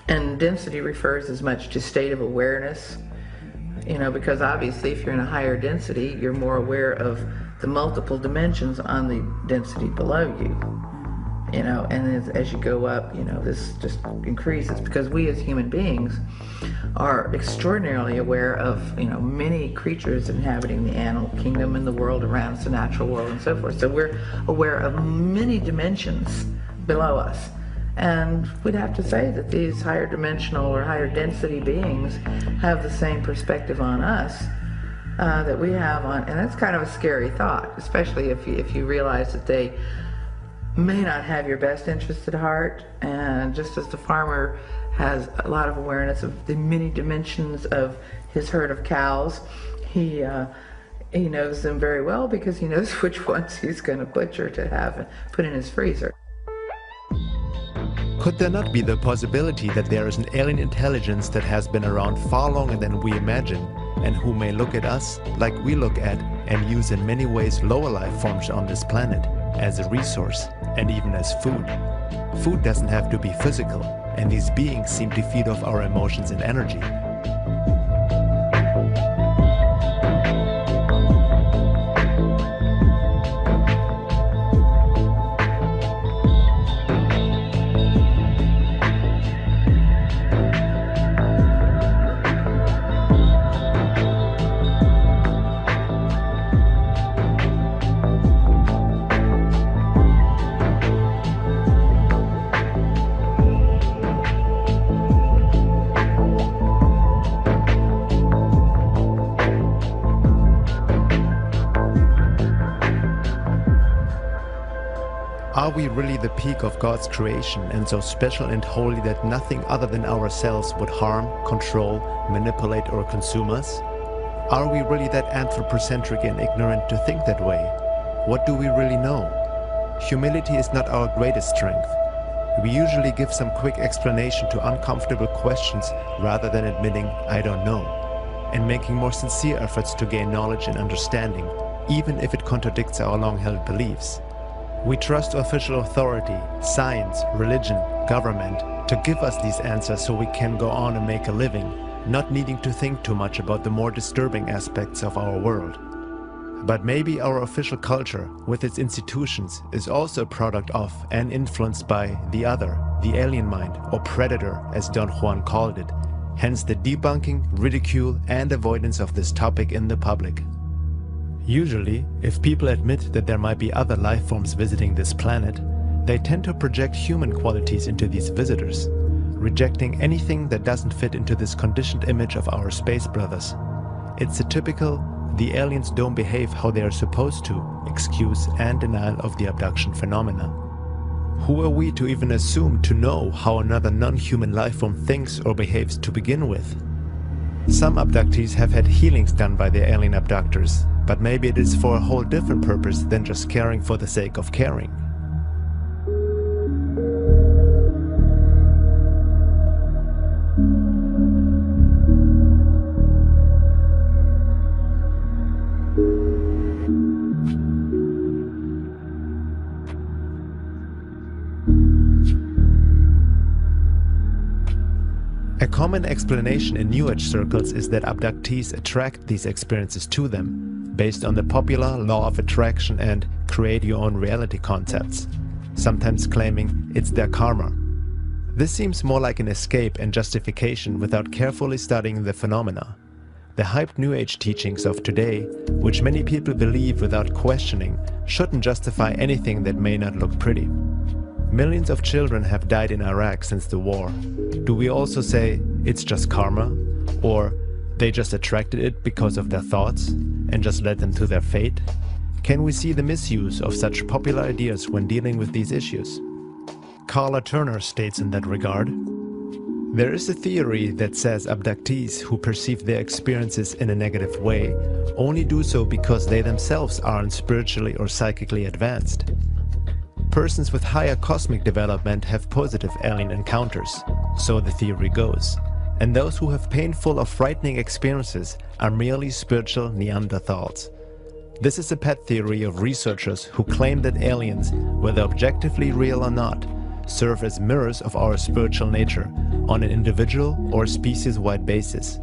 And density refers as much to state of awareness, because obviously if you're in a higher density, you're more aware of the multiple dimensions on the density below you, and as you go up, this just increases, because we as human beings are extraordinarily aware of, many creatures inhabiting the animal kingdom and the world around us, the natural world and so forth. So we're aware of many dimensions below us. And we'd have to say that these higher dimensional or higher density beings have the same perspective on us that we have on, and that's kind of a scary thought, especially if you realize that they may not have your best interest at heart. And just as the farmer has a lot of awareness of the many dimensions of his herd of cows, he knows them very well because he knows which ones he's going to butcher to have put in his freezer. Could there not be the possibility that there is an alien intelligence that has been around far longer than we imagine, and who may look at us like we look at and use in many ways lower life forms on this planet as a resource and even as food? Food doesn't have to be physical, and these beings seem to feed off our emotions and energy. we really the peak of God's creation and so special and holy that nothing other than ourselves would harm, control, manipulate or consume us? Are we really that anthropocentric and ignorant to think that way? What do we really know? Humility is not our greatest strength. We usually give some quick explanation to uncomfortable questions rather than admitting, I don't know, and making more sincere efforts to gain knowledge and understanding, even if it contradicts our long-held beliefs. We trust official authority, science, religion, government to give us these answers so we can go on and make a living, not needing to think too much about the more disturbing aspects of our world. But maybe our official culture, with its institutions, is also a product of and influenced by the other, the alien mind, or predator, as Don Juan called it, hence the debunking, ridicule, and avoidance of this topic in the public. Usually, if people admit that there might be other life forms visiting this planet, they tend to project human qualities into these visitors, rejecting anything that doesn't fit into this conditioned image of our space brothers. It's a typical, the aliens don't behave how they are supposed to, excuse and denial of the abduction phenomena. Who are we to even assume to know how another non-human life form thinks or behaves to begin with? Some abductees have had healings done by their alien abductors, but maybe it is for a whole different purpose than just caring for the sake of caring. A common explanation in New Age circles is that abductees attract these experiences to them, based on the popular law of attraction and create your own reality concepts, sometimes claiming it's their karma. This seems more like an escape and justification without carefully studying the phenomena. The hyped New Age teachings of today, which many people believe without questioning, shouldn't justify anything that may not look pretty. Millions of children have died in Iraq since the war. Do we also say it's just karma? Or they just attracted it because of their thoughts and just led them to their fate? Can we see the misuse of such popular ideas when dealing with these issues? Carla Turner states in that regard, there is a theory that says abductees who perceive their experiences in a negative way only do so because they themselves aren't spiritually or psychically advanced. Persons with higher cosmic development have positive alien encounters, so the theory goes, and those who have painful or frightening experiences are merely spiritual Neanderthals. This is a pet theory of researchers who claim that aliens, whether objectively real or not, serve as mirrors of our spiritual nature on an individual or species-wide basis.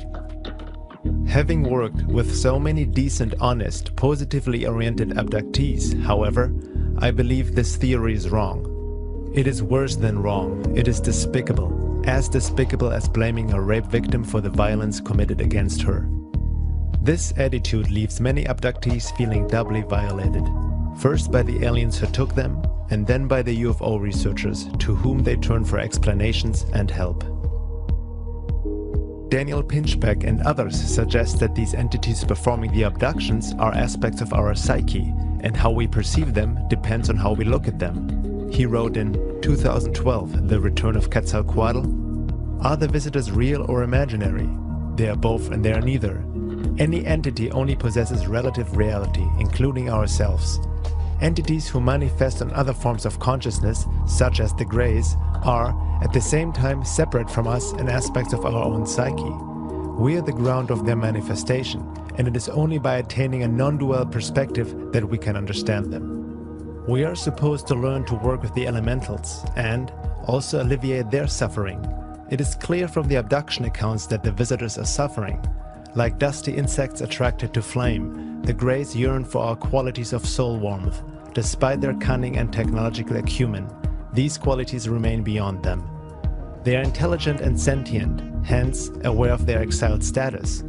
Having worked with so many decent, honest, positively oriented abductees, however, I believe this theory is wrong. It is worse than wrong. It is despicable as blaming a rape victim for the violence committed against her. This attitude leaves many abductees feeling doubly violated. First by the aliens who took them, and then by the UFO researchers to whom they turn for explanations and help. Daniel Pinchbeck and others suggest that these entities performing the abductions are aspects of our psyche, and how we perceive them depends on how we look at them. He wrote in 2012, The Return of Quetzalcoatl, "Are the visitors real or imaginary? They are both and they are neither. Any entity only possesses relative reality, including ourselves. Entities who manifest on other forms of consciousness, such as the Greys, are, at the same time, separate from us and aspects of our own psyche. We are the ground of their manifestation, and it is only by attaining a non-dual perspective that we can understand them. We are supposed to learn to work with the elementals and also alleviate their suffering. It is clear from the abduction accounts that the visitors are suffering. Like dusty insects attracted to flame, the Greys yearn for our qualities of soul warmth. Despite their cunning and technological acumen, these qualities remain beyond them. They are intelligent and sentient, hence aware of their exiled status.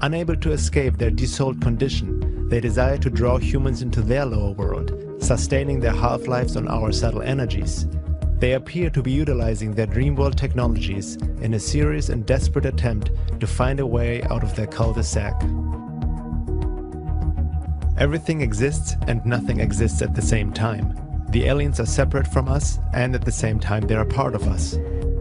Unable to escape their desouled condition, they desire to draw humans into their lower world, sustaining their half-lives on our subtle energies. They appear to be utilizing their dream world technologies in a serious and desperate attempt to find a way out of their cul-de-sac. Everything exists and nothing exists at the same time. The aliens are separate from us, and at the same time they are part of us.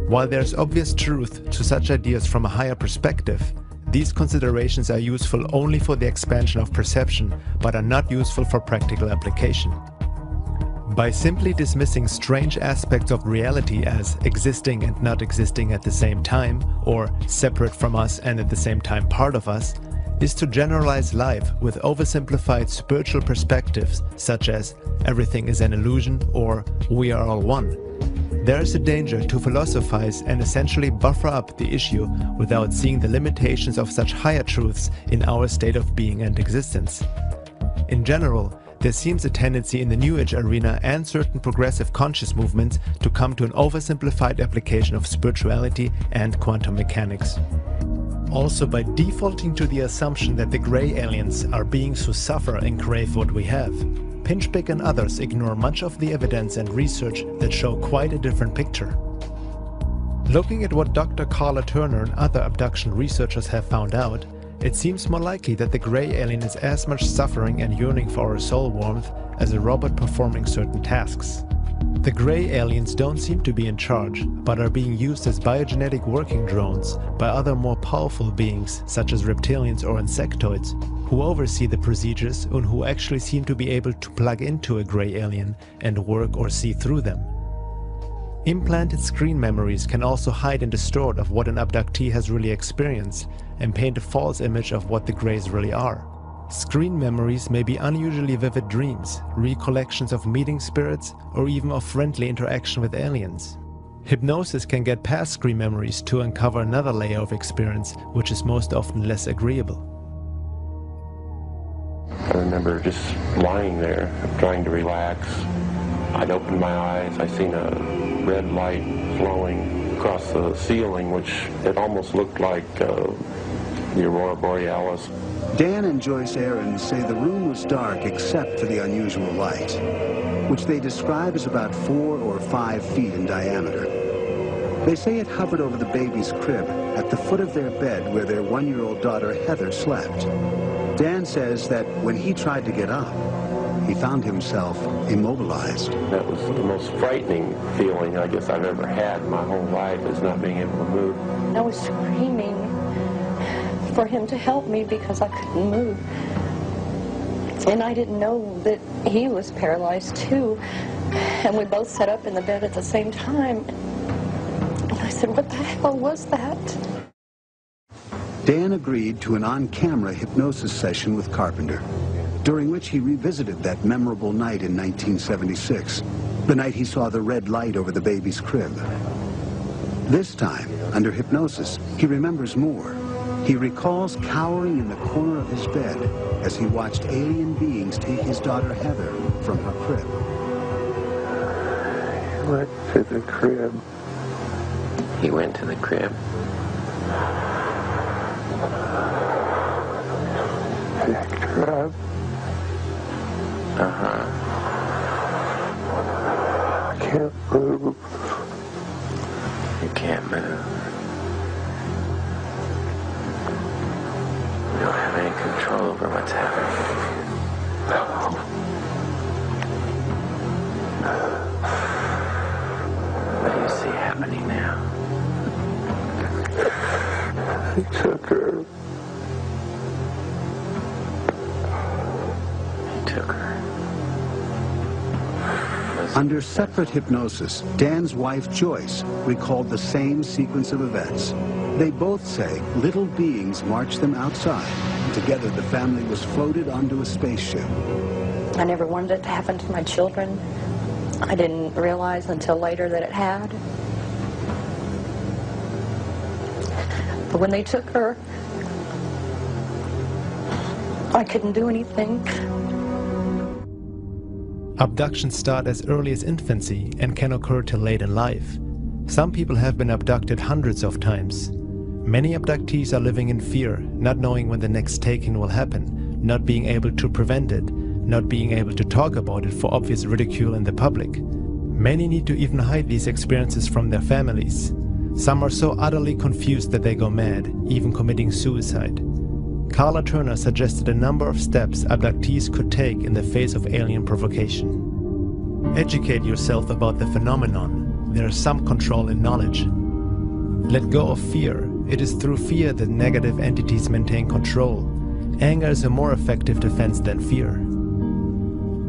While there is obvious truth to such ideas from a higher perspective, these considerations are useful only for the expansion of perception, but are not useful for practical application. By simply dismissing strange aspects of reality as existing and not existing at the same time, or separate from us and at the same time part of us, is to generalize life with oversimplified spiritual perspectives such as everything is an illusion or we are all one. There is a danger to philosophize and essentially buffer up the issue without seeing the limitations of such higher truths in our state of being and existence. In general, there seems a tendency in the New Age arena and certain progressive conscious movements to come to an oversimplified application of spirituality and quantum mechanics. Also, by defaulting to the assumption that the grey aliens are beings who suffer and crave what we have, Pinchbeck and others ignore much of the evidence and research that show quite a different picture. Looking at what Dr. Carla Turner and other abduction researchers have found out, it seems more likely that the grey alien is as much suffering and yearning for our soul warmth as a robot performing certain tasks. The grey aliens don't seem to be in charge, but are being used as biogenetic working drones by other more powerful beings such as reptilians or insectoids, who oversee the procedures and who actually seem to be able to plug into a grey alien and work or see through them. Implanted screen memories can also hide and distort of what an abductee has really experienced and paint a false image of what the greys really are. Screen memories may be unusually vivid dreams, recollections of meeting spirits, or even of friendly interaction with aliens. Hypnosis can get past screen memories to uncover another layer of experience, which is most often less agreeable. I remember just lying there, trying to relax. I'd opened my eyes, I seen a red light flowing across the ceiling, which it almost looked like the Aurora Borealis. Dan and Joyce Aaron say the room was dark except for the unusual light, which they describe as about 4 or 5 feet in diameter. They say it hovered over the baby's crib at the foot of their bed where their 1-year-old daughter Heather slept. Dan says that when he tried to get up, he found himself immobilized. That was the most frightening feeling I guess I've ever had in my whole life, is not being able to move. I was screaming for him to help me because I couldn't move. And I didn't know that he was paralyzed too. And we both sat up in the bed at the same time. And I said, what the hell was that? Dan agreed to an on-camera hypnosis session with Carpenter, during which he revisited that memorable night in 1976, the night he saw the red light over the baby's crib. This time, under hypnosis, he remembers more. He recalls cowering in the corner of his bed as he watched alien beings take his daughter Heather from her crib. He went to the crib. He went to the crib. Picked her up. Uh-huh. I can't move. You can't move. You don't have any control over what's happening. No. What do you see happening now? He took her. He took her. Under separate hypnosis, Dan's wife Joyce recalled the same sequence of events. They both say little beings marched them outside, and together the family was floated onto a spaceship. I never wanted it to happen to my children. I didn't realize until later that it had. But when they took her, I couldn't do anything. Abductions start as early as infancy and can occur till late in life. Some people have been abducted hundreds of times. Many abductees are living in fear, not knowing when the next taking will happen, not being able to prevent it, not being able to talk about it for obvious ridicule in the public. Many need to even hide these experiences from their families. Some are so utterly confused that they go mad, even committing suicide. Carla Turner suggested a number of steps abductees could take in the face of alien provocation. Educate yourself about the phenomenon. There is some control in knowledge. Let go of fear. It is through fear that negative entities maintain control. Anger is a more effective defense than fear.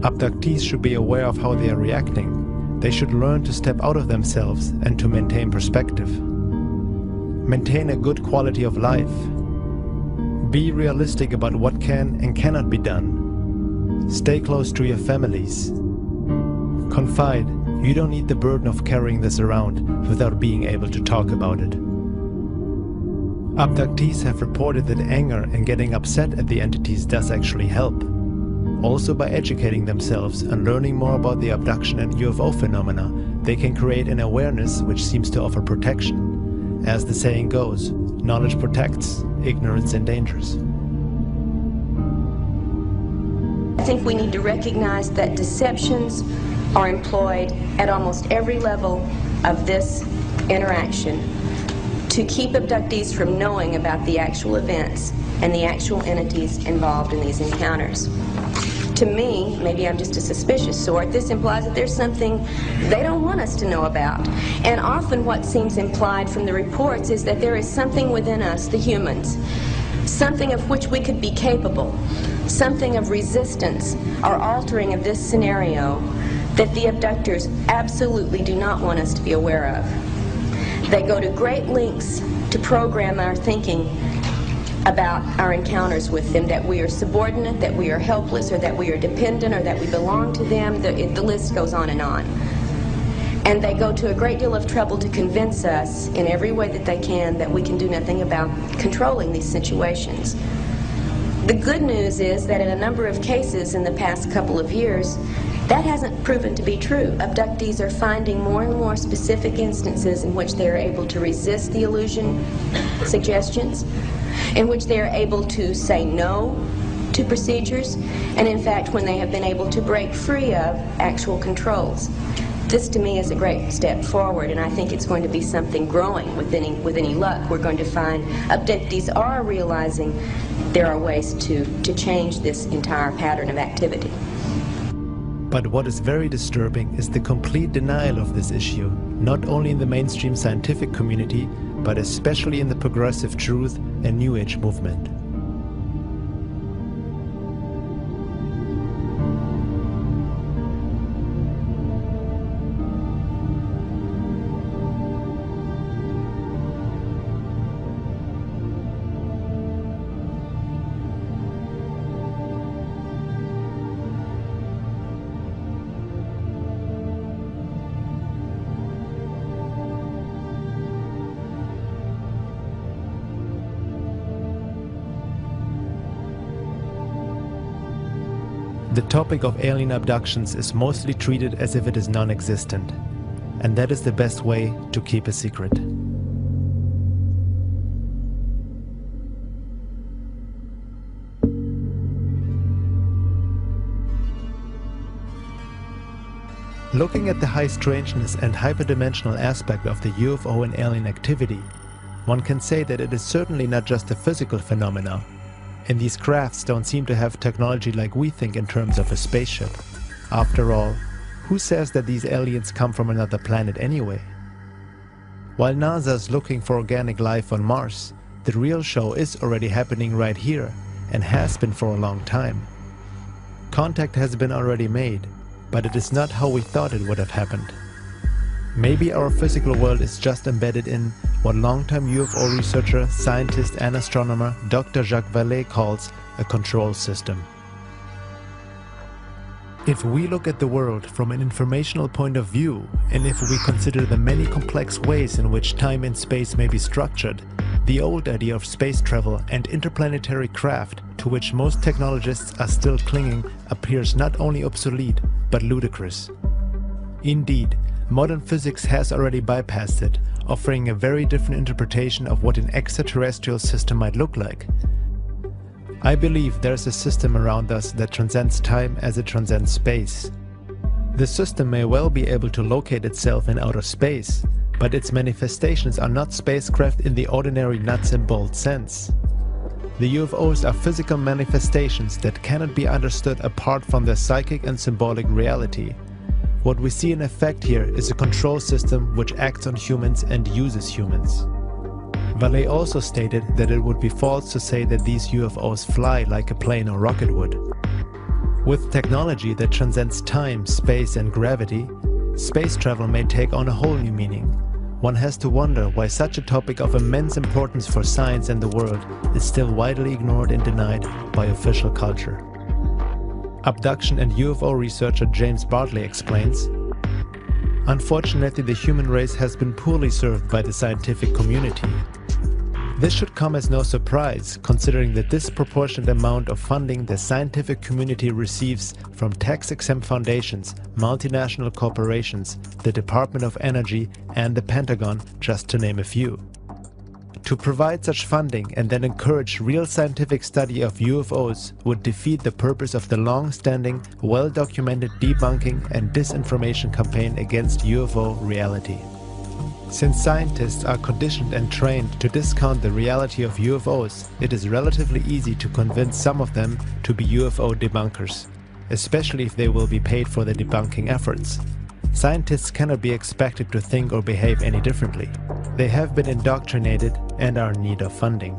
Abductees should be aware of how they are reacting. They should learn to step out of themselves and to maintain perspective. Maintain a good quality of life. Be realistic about what can and cannot be done. Stay close to your families. Confide. You don't need the burden of carrying this around without being able to talk about it. Abductees have reported that anger and getting upset at the entities does actually help. Also, by educating themselves and learning more about the abduction and UFO phenomena, they can create an awareness which seems to offer protection. As the saying goes, knowledge protects, ignorance endangers. I think we need to recognize that deceptions are employed at almost every level of this interaction to keep abductees from knowing about the actual events and the actual entities involved in these encounters. To me, maybe I'm just a suspicious sort, this implies that there's something they don't want us to know about. And often what seems implied from the reports is that there is something within us, the humans, something of which we could be capable, something of resistance or altering of this scenario that the abductors absolutely do not want us to be aware of. They go to great lengths to program our thinking about our encounters with them, that we are subordinate, that we are helpless, or that we are dependent, or that we belong to them. The list goes on. And they go to a great deal of trouble to convince us in every way that they can that we can do nothing about controlling these situations. The good news is that in a number of cases in the past couple of years, that hasn't proven to be true. Abductees are finding more and more specific instances in which they are able to resist the illusion suggestions, in which they are able to say no to procedures, and in fact when they have been able to break free of actual controls. This to me is a great step forward, and I think it's going to be something growing with any luck. We're going to find abductees are realizing there are ways to change this entire pattern of activity. But what is very disturbing is the complete denial of this issue, not only in the mainstream scientific community, but especially in the progressive truth and New Age movement. The topic of alien abductions is mostly treated as if it is non-existent, and that is the best way to keep a secret. Looking at the high strangeness and hyperdimensional aspect of the UFO and alien activity, one can say that it is certainly not just a physical phenomena, and these crafts don't seem to have technology like we think in terms of a spaceship. After all, who says that these aliens come from another planet anyway? While NASA is looking for organic life on Mars, the real show is already happening right here, and has been for a long time. Contact has been already made, but it is not how we thought it would have happened. Maybe our physical world is just embedded in what longtime UFO researcher, scientist and astronomer Dr. Jacques Vallée calls a control system. If we look at the world from an informational point of view, and if we consider the many complex ways in which time and space may be structured, the old idea of space travel and interplanetary craft, to which most technologists are still clinging, appears not only obsolete, but ludicrous. Indeed, modern physics has already bypassed it, offering a very different interpretation of what an extraterrestrial system might look like. I believe there is a system around us that transcends time as it transcends space. The system may well be able to locate itself in outer space, but its manifestations are not spacecraft in the ordinary nuts and bolts sense. The UFOs are physical manifestations that cannot be understood apart from their psychic and symbolic reality. What we see in effect here is a control system which acts on humans and uses humans. Vallée also stated that it would be false to say that these UFOs fly like a plane or rocket would. With technology that transcends time, space and gravity, space travel may take on a whole new meaning. One has to wonder why such a topic of immense importance for science and the world is still widely ignored and denied by official culture. Abduction and UFO researcher James Bartley explains, "Unfortunately, the human race has been poorly served by the scientific community. This should come as no surprise, considering the disproportionate amount of funding the scientific community receives from tax-exempt foundations, multinational corporations, the Department of Energy and the Pentagon, just to name a few. To provide such funding and then encourage real scientific study of UFOs would defeat the purpose of the long-standing, well-documented debunking and disinformation campaign against UFO reality. Since scientists are conditioned and trained to discount the reality of UFOs, it is relatively easy to convince some of them to be UFO debunkers, especially if they will be paid for their debunking efforts. Scientists cannot be expected to think or behave any differently. They have been indoctrinated and are in need of funding.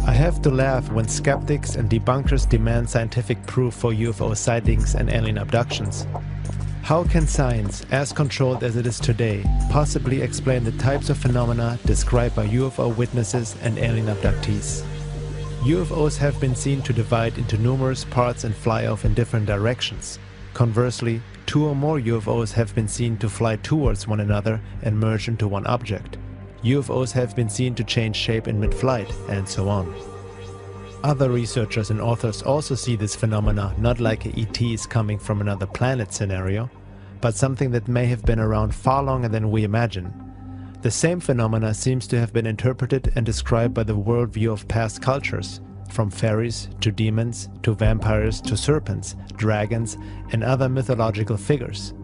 I have to laugh when skeptics and debunkers demand scientific proof for UFO sightings and alien abductions. How can science, as controlled as it is today, possibly explain the types of phenomena described by UFO witnesses and alien abductees? UFOs have been seen to divide into numerous parts and fly off in different directions. Conversely, 2 or more UFOs have been seen to fly towards one another and merge into one object. UFOs have been seen to change shape in mid-flight, and so on. Other researchers and authors also see this phenomena not like a ET is coming from another planet scenario, but something that may have been around far longer than we imagine. The same phenomena seems to have been interpreted and described by the worldview of past cultures, from fairies to demons to vampires to serpents, dragons and other mythological figures.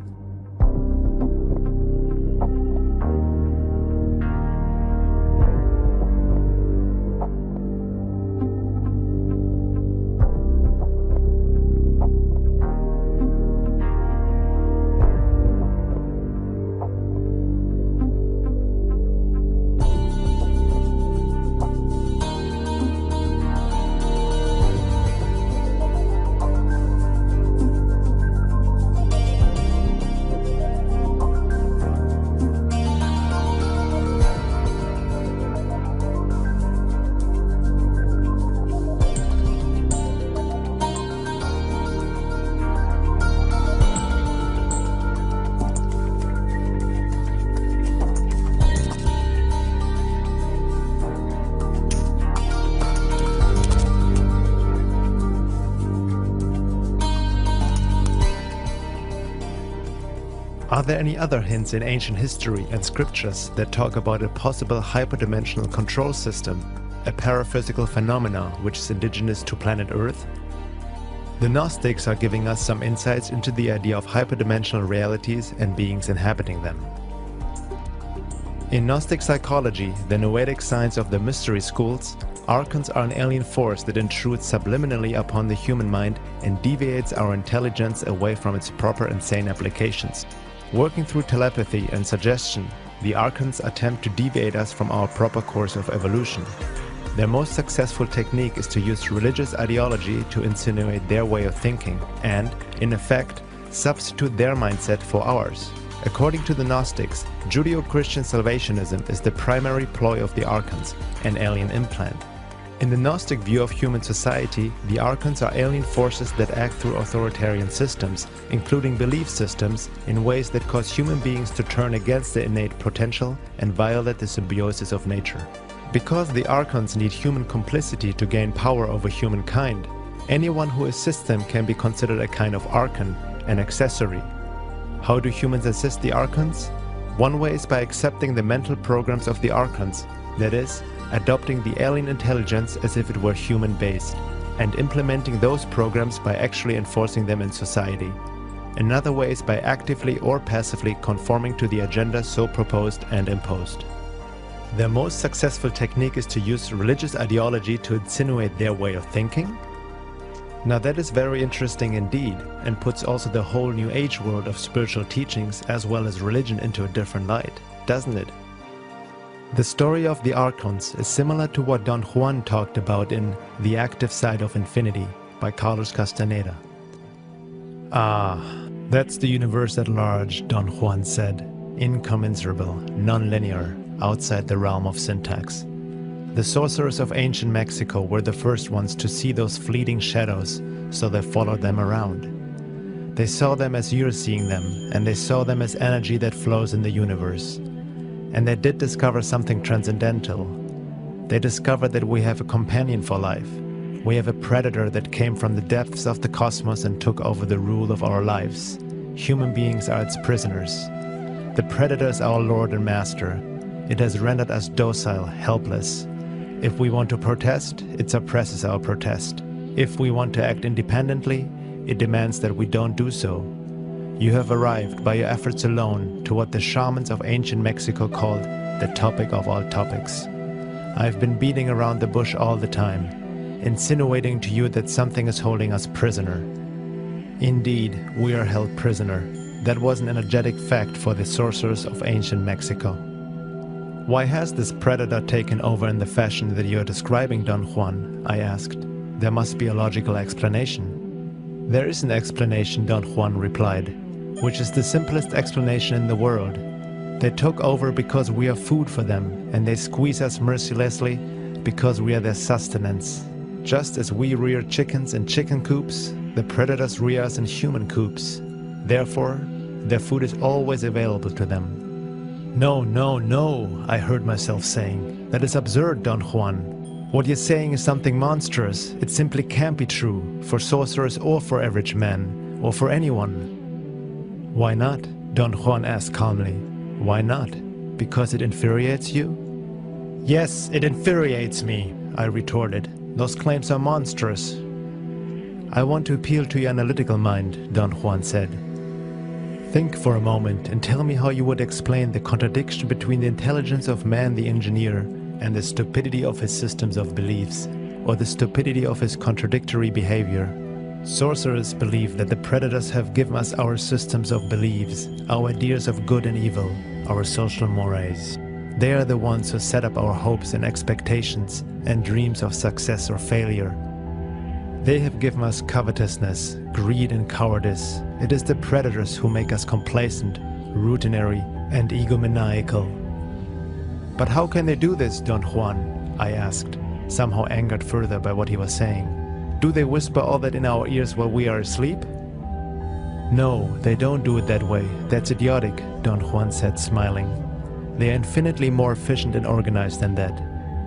Are there any other hints in ancient history and scriptures that talk about a possible hyperdimensional control system, a paraphysical phenomena which is indigenous to planet Earth? The Gnostics are giving us some insights into the idea of hyperdimensional realities and beings inhabiting them. In Gnostic psychology, the Noetic science of the mystery schools, archons are an alien force that intrudes subliminally upon the human mind and deviates our intelligence away from its proper and sane applications. Working through telepathy and suggestion, the archons attempt to deviate us from our proper course of evolution. Their most successful technique is to use religious ideology to insinuate their way of thinking and, in effect, substitute their mindset for ours. According to the Gnostics, Judeo-Christian salvationism is the primary ploy of the archons, an alien implant. In the Gnostic view of human society, the archons are alien forces that act through authoritarian systems, including belief systems, in ways that cause human beings to turn against their innate potential and violate the symbiosis of nature. Because the archons need human complicity to gain power over humankind, anyone who assists them can be considered a kind of archon, an accessory. How do humans assist the archons? One way is by accepting the mental programs of the archons, that is, adopting the alien intelligence as if it were human-based, and implementing those programs by actually enforcing them in society. Another way is by actively or passively conforming to the agenda so proposed and imposed. Their most successful technique is to use religious ideology to insinuate their way of thinking. Now that is very interesting indeed, and puts also the whole New Age world of spiritual teachings as well as religion into a different light, doesn't it? The story of the Archons is similar to what Don Juan talked about in The Active Side of Infinity by Carlos Castaneda. Ah, that's the universe at large, Don Juan said, incommensurable, non-linear, outside the realm of syntax. The sorcerers of ancient Mexico were the first ones to see those fleeting shadows, so they followed them around. They saw them as you're seeing them, and they saw them as energy that flows in the universe. And they did discover something transcendental. They discovered that we have a companion for life. We have a predator that came from the depths of the cosmos and took over the rule of our lives. Human beings are its prisoners. The predator is our lord and master. It has rendered us docile, helpless. If we want to protest, it suppresses our protest. If we want to act independently, it demands that we don't do so. You have arrived by your efforts alone to what the shamans of ancient Mexico called the topic of all topics. I've been beating around the bush all the time, insinuating to you that something is holding us prisoner. Indeed, we are held prisoner. That was an energetic fact for the sorcerers of ancient Mexico. Why has this predator taken over in the fashion that you are describing, Don Juan? I asked. There must be a logical explanation. There is an explanation, Don Juan replied, which is the simplest explanation in the world. They took over because we are food for them, and they squeeze us mercilessly because we are their sustenance. Just as we rear chickens in chicken coops, the predators rear us in human coops. Therefore, their food is always available to them. No, no, no, I heard myself saying. That is absurd, Don Juan. What you're saying is something monstrous. It simply can't be true, for sorcerers or for average men, or for anyone. Why not? Don Juan asked calmly. Why not? Because it infuriates you? Yes, it infuriates me, I retorted. Those claims are monstrous. I want to appeal to your analytical mind, Don Juan said. Think for a moment and tell me how you would explain the contradiction between the intelligence of man the engineer and the stupidity of his systems of beliefs, or the stupidity of his contradictory behavior. Sorcerers believe that the predators have given us our systems of beliefs, our ideas of good and evil, our social mores. They are the ones who set up our hopes and expectations and dreams of success or failure. They have given us covetousness, greed and cowardice. It is the predators who make us complacent, routinary and egomaniacal. But how can they do this, Don Juan? I asked, somehow angered further by what he was saying. Do they whisper all that in our ears while we are asleep? No, they don't do it that way. That's idiotic, Don Juan said, smiling. They are infinitely more efficient and organized than that.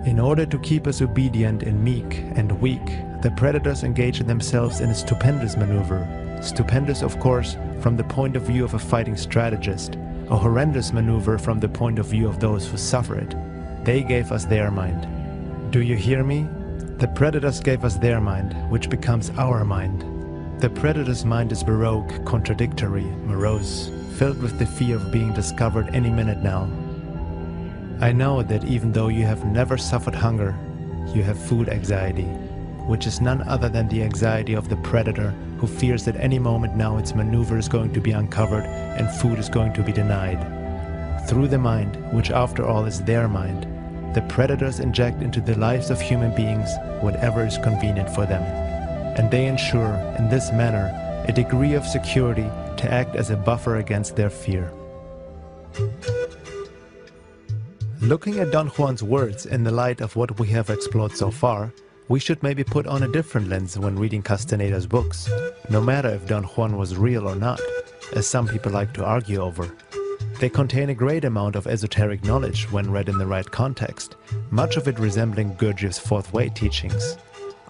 In order to keep us obedient and meek and weak, the predators engage themselves in a stupendous maneuver. Stupendous, of course, from the point of view of a fighting strategist. A horrendous maneuver from the point of view of those who suffer it. They gave us their mind. Do you hear me? The predators gave us their mind, which becomes our mind. The predator's mind is baroque, contradictory, morose, filled with the fear of being discovered any minute now. I know that even though you have never suffered hunger, you have food anxiety, which is none other than the anxiety of the predator who fears that any moment now its maneuver is going to be uncovered and food is going to be denied. Through the mind, which after all is their mind, the predators inject into the lives of human beings whatever is convenient for them. And they ensure, in this manner, a degree of security to act as a buffer against their fear. Looking at Don Juan's words in the light of what we have explored so far, we should maybe put on a different lens when reading Castaneda's books, no matter if Don Juan was real or not, as some people like to argue over. They contain a great amount of esoteric knowledge when read in the right context, much of it resembling Gurdjieff's fourth way teachings.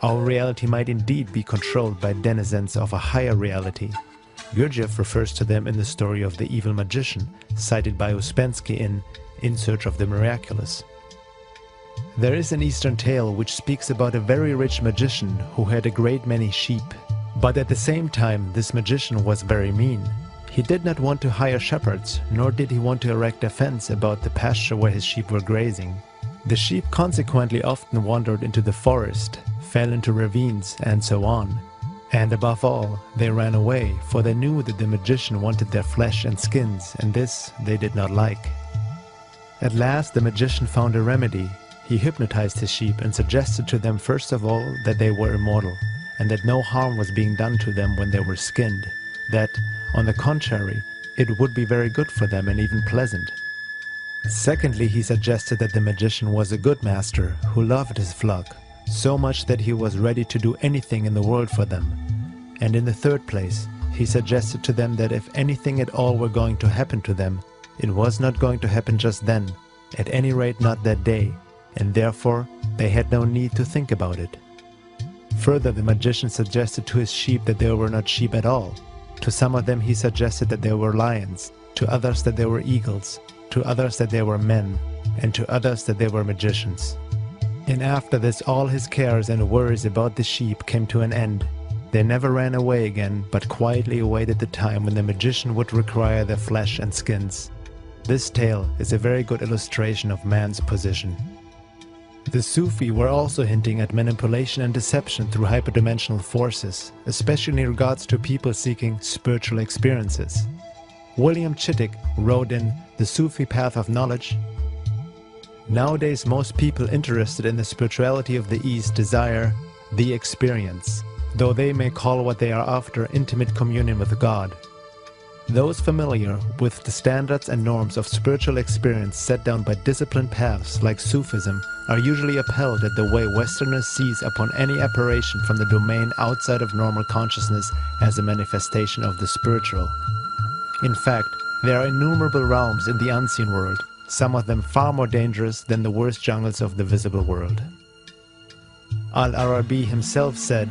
Our reality might indeed be controlled by denizens of a higher reality. Gurdjieff refers to them in the story of the evil magician, cited by Ouspensky in Search of the Miraculous. There is an Eastern tale which speaks about a very rich magician who had a great many sheep. But at the same time, this magician was very mean. He did not want to hire shepherds, nor did he want to erect a fence about the pasture where his sheep were grazing. The sheep consequently often wandered into the forest, fell into ravines, and so on. And above all, they ran away, for they knew that the magician wanted their flesh and skins, and this they did not like. At last the magician found a remedy. He hypnotized his sheep and suggested to them first of all that they were immortal, and that no harm was being done to them when they were skinned, that, on the contrary, it would be very good for them and even pleasant. Secondly, he suggested that the magician was a good master who loved his flock, so much that he was ready to do anything in the world for them. And in the third place, he suggested to them that if anything at all were going to happen to them, it was not going to happen just then, at any rate not that day, and therefore they had no need to think about it. Further, the magician suggested to his sheep that they were not sheep at all. To some of them he suggested that they were lions, to others that they were eagles, to others that they were men, and to others that they were magicians. And after this all his cares and worries about the sheep came to an end. They never ran away again, but quietly awaited the time when the magician would require their flesh and skins. This tale is a very good illustration of man's position. The Sufi were also hinting at manipulation and deception through hyperdimensional forces, especially in regards to people seeking spiritual experiences. William Chittick wrote in The Sufi Path of Knowledge, "Nowadays most people interested in the spirituality of the East desire the experience, though they may call what they are after intimate communion with God. Those familiar with the standards and norms of spiritual experience set down by disciplined paths like Sufism are usually appalled at the way Westerners seize upon any apparition from the domain outside of normal consciousness as a manifestation of the spiritual. In fact, there are innumerable realms in the unseen world, some of them far more dangerous than the worst jungles of the visible world." Al-Arabi himself said,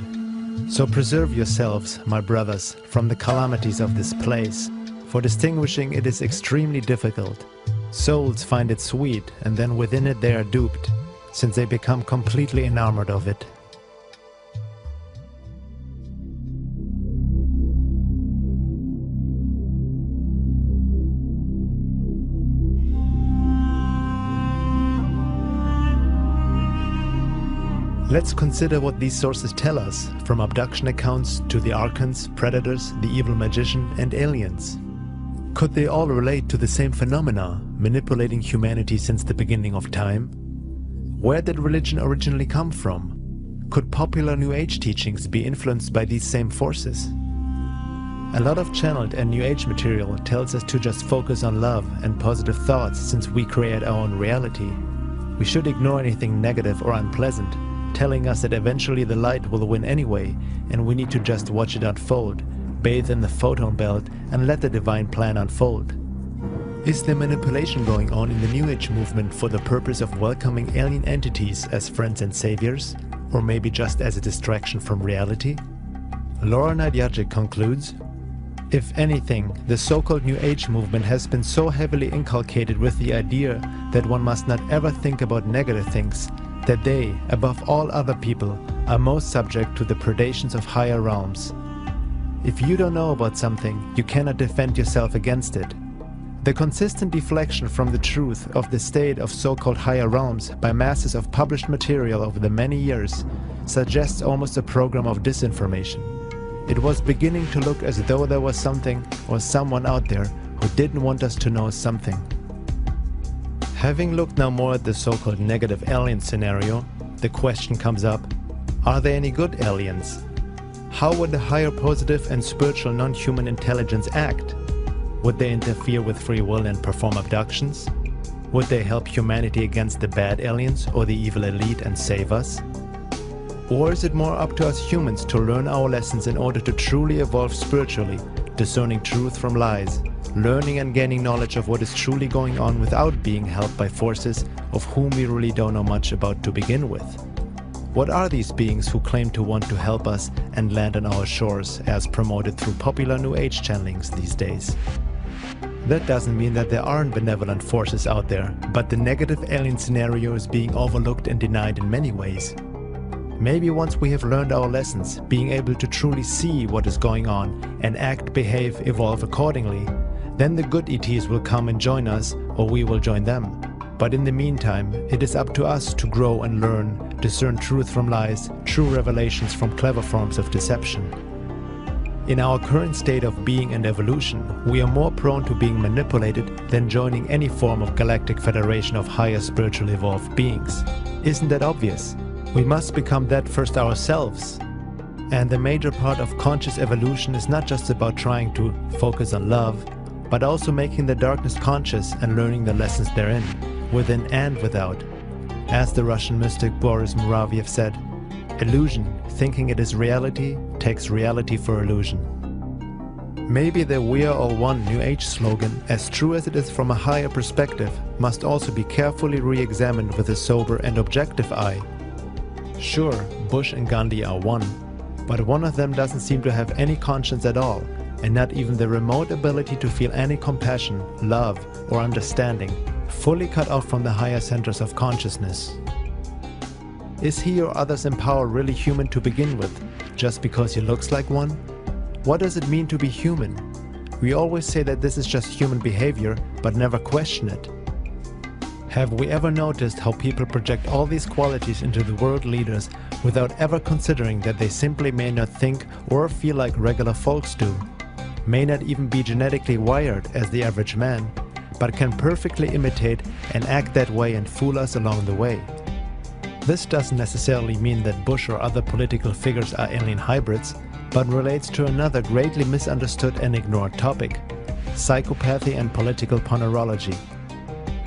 "So preserve yourselves, my brothers, from the calamities of this place, for distinguishing it is extremely difficult. Souls find it sweet, and then within it they are duped, since they become completely enamored of it." Let's consider what these sources tell us, from abduction accounts to the archons, predators, the evil magician, and aliens. Could they all relate to the same phenomena, manipulating humanity since the beginning of time? Where did religion originally come from? Could popular New Age teachings be influenced by these same forces? A lot of channeled and New Age material tells us to just focus on love and positive thoughts since we create our own reality. We should ignore anything negative or unpleasant, telling us that eventually the light will win anyway, and we need to just watch it unfold, bathe in the photon belt, and let the divine plan unfold. Is there manipulation going on in the New Age movement for the purpose of welcoming alien entities as friends and saviors, or maybe just as a distraction from reality? Laura Nadjajic concludes, "If anything, the so-called New Age movement has been so heavily inculcated with the idea that one must not ever think about negative things, that they, above all other people, are most subject to the predations of higher realms. If you don't know about something, you cannot defend yourself against it. The consistent deflection from the truth of the state of so-called higher realms by masses of published material over the many years suggests almost a program of disinformation. It was beginning to look as though there was something or someone out there who didn't want us to know something." Having looked now more at the so-called negative alien scenario, the question comes up, are there any good aliens? How would the higher positive and spiritual non-human intelligence act? Would they interfere with free will and perform abductions? Would they help humanity against the bad aliens or the evil elite and save us? Or is it more up to us humans to learn our lessons in order to truly evolve spiritually, discerning truth from lies, learning and gaining knowledge of what is truly going on without being held by forces of whom we really don't know much about to begin with? What are these beings who claim to want to help us and land on our shores as promoted through popular New Age channelings these days? That doesn't mean that there aren't benevolent forces out there, but the negative alien scenario is being overlooked and denied in many ways. Maybe once we have learned our lessons, being able to truly see what is going on and act, behave, evolve accordingly, then the good ETs will come and join us, or we will join them. But in the meantime, it is up to us to grow and learn, discern truth from lies, true revelations from clever forms of deception. In our current state of being and evolution, we are more prone to being manipulated than joining any form of galactic federation of higher spiritually evolved beings. Isn't that obvious? We must become that first ourselves. And the major part of conscious evolution is not just about trying to focus on love, but also making the darkness conscious and learning the lessons therein, within and without. As the Russian mystic Boris Muraviev said, illusion, thinking it is reality, takes reality for illusion. Maybe the "We are all one" New Age slogan, as true as it is from a higher perspective, must also be carefully re-examined with a sober and objective eye. Sure, Bush and Gandhi are one, but one of them doesn't seem to have any conscience at all, and not even the remote ability to feel any compassion, love, or understanding, fully cut off from the higher centers of consciousness. Is he or others in power really human to begin with, just because he looks like one? What does it mean to be human? We always say that this is just human behavior, but never question it. Have we ever noticed how people project all these qualities into the world leaders without ever considering that they simply may not think or feel like regular folks do? May not even be genetically wired as the average man, but can perfectly imitate and act that way and fool us along the way. This doesn't necessarily mean that Bush or other political figures are alien hybrids, but relates to another greatly misunderstood and ignored topic: psychopathy and political ponerology.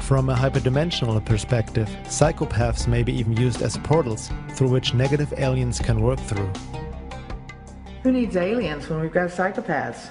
From a hyperdimensional perspective, psychopaths may be even used as portals through which negative aliens can work through. Who needs aliens when we've got psychopaths?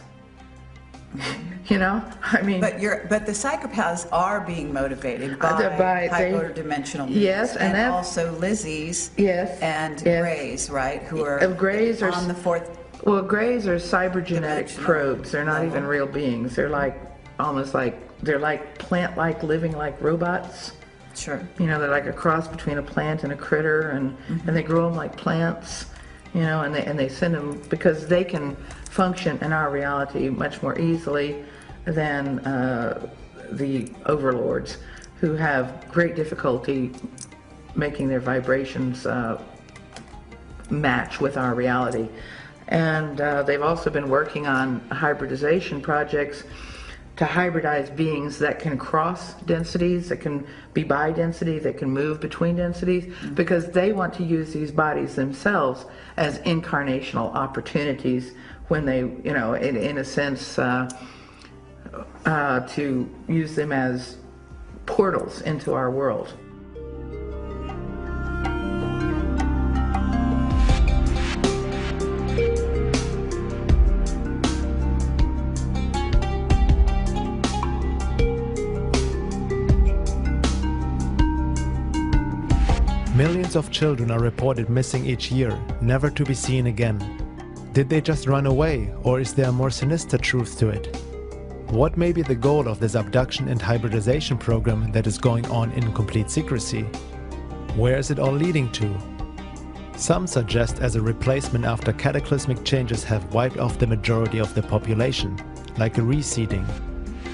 You know, I mean... But the psychopaths are being motivated by hyperdimensional beings. Yes, and also Lizzie's and Greys, right? Who are Greys are on the fourth... Well, Greys are cybergenetic probes. They're not even real beings. They're like, almost like, they're like plant-like, living like robots. Sure. You know, they're like a cross between a plant and a critter, and they grow them like plants. You know, and they send them because they can function in our reality much more easily than the overlords, who have great difficulty making their vibrations match with our reality. And they've also been working on hybridization projects to hybridize beings that can cross densities, that can be bi-density, that can move between densities, because they want to use these bodies themselves as incarnational opportunities when they, you know, in a sense, to use them as portals into our world. Millions of children are reported missing each year, never to be seen again. Did they just run away, or is there a more sinister truth to it? What may be the goal of this abduction and hybridization program that is going on in complete secrecy? Where is it all leading to? Some suggest as a replacement after cataclysmic changes have wiped off the majority of the population, like a reseeding.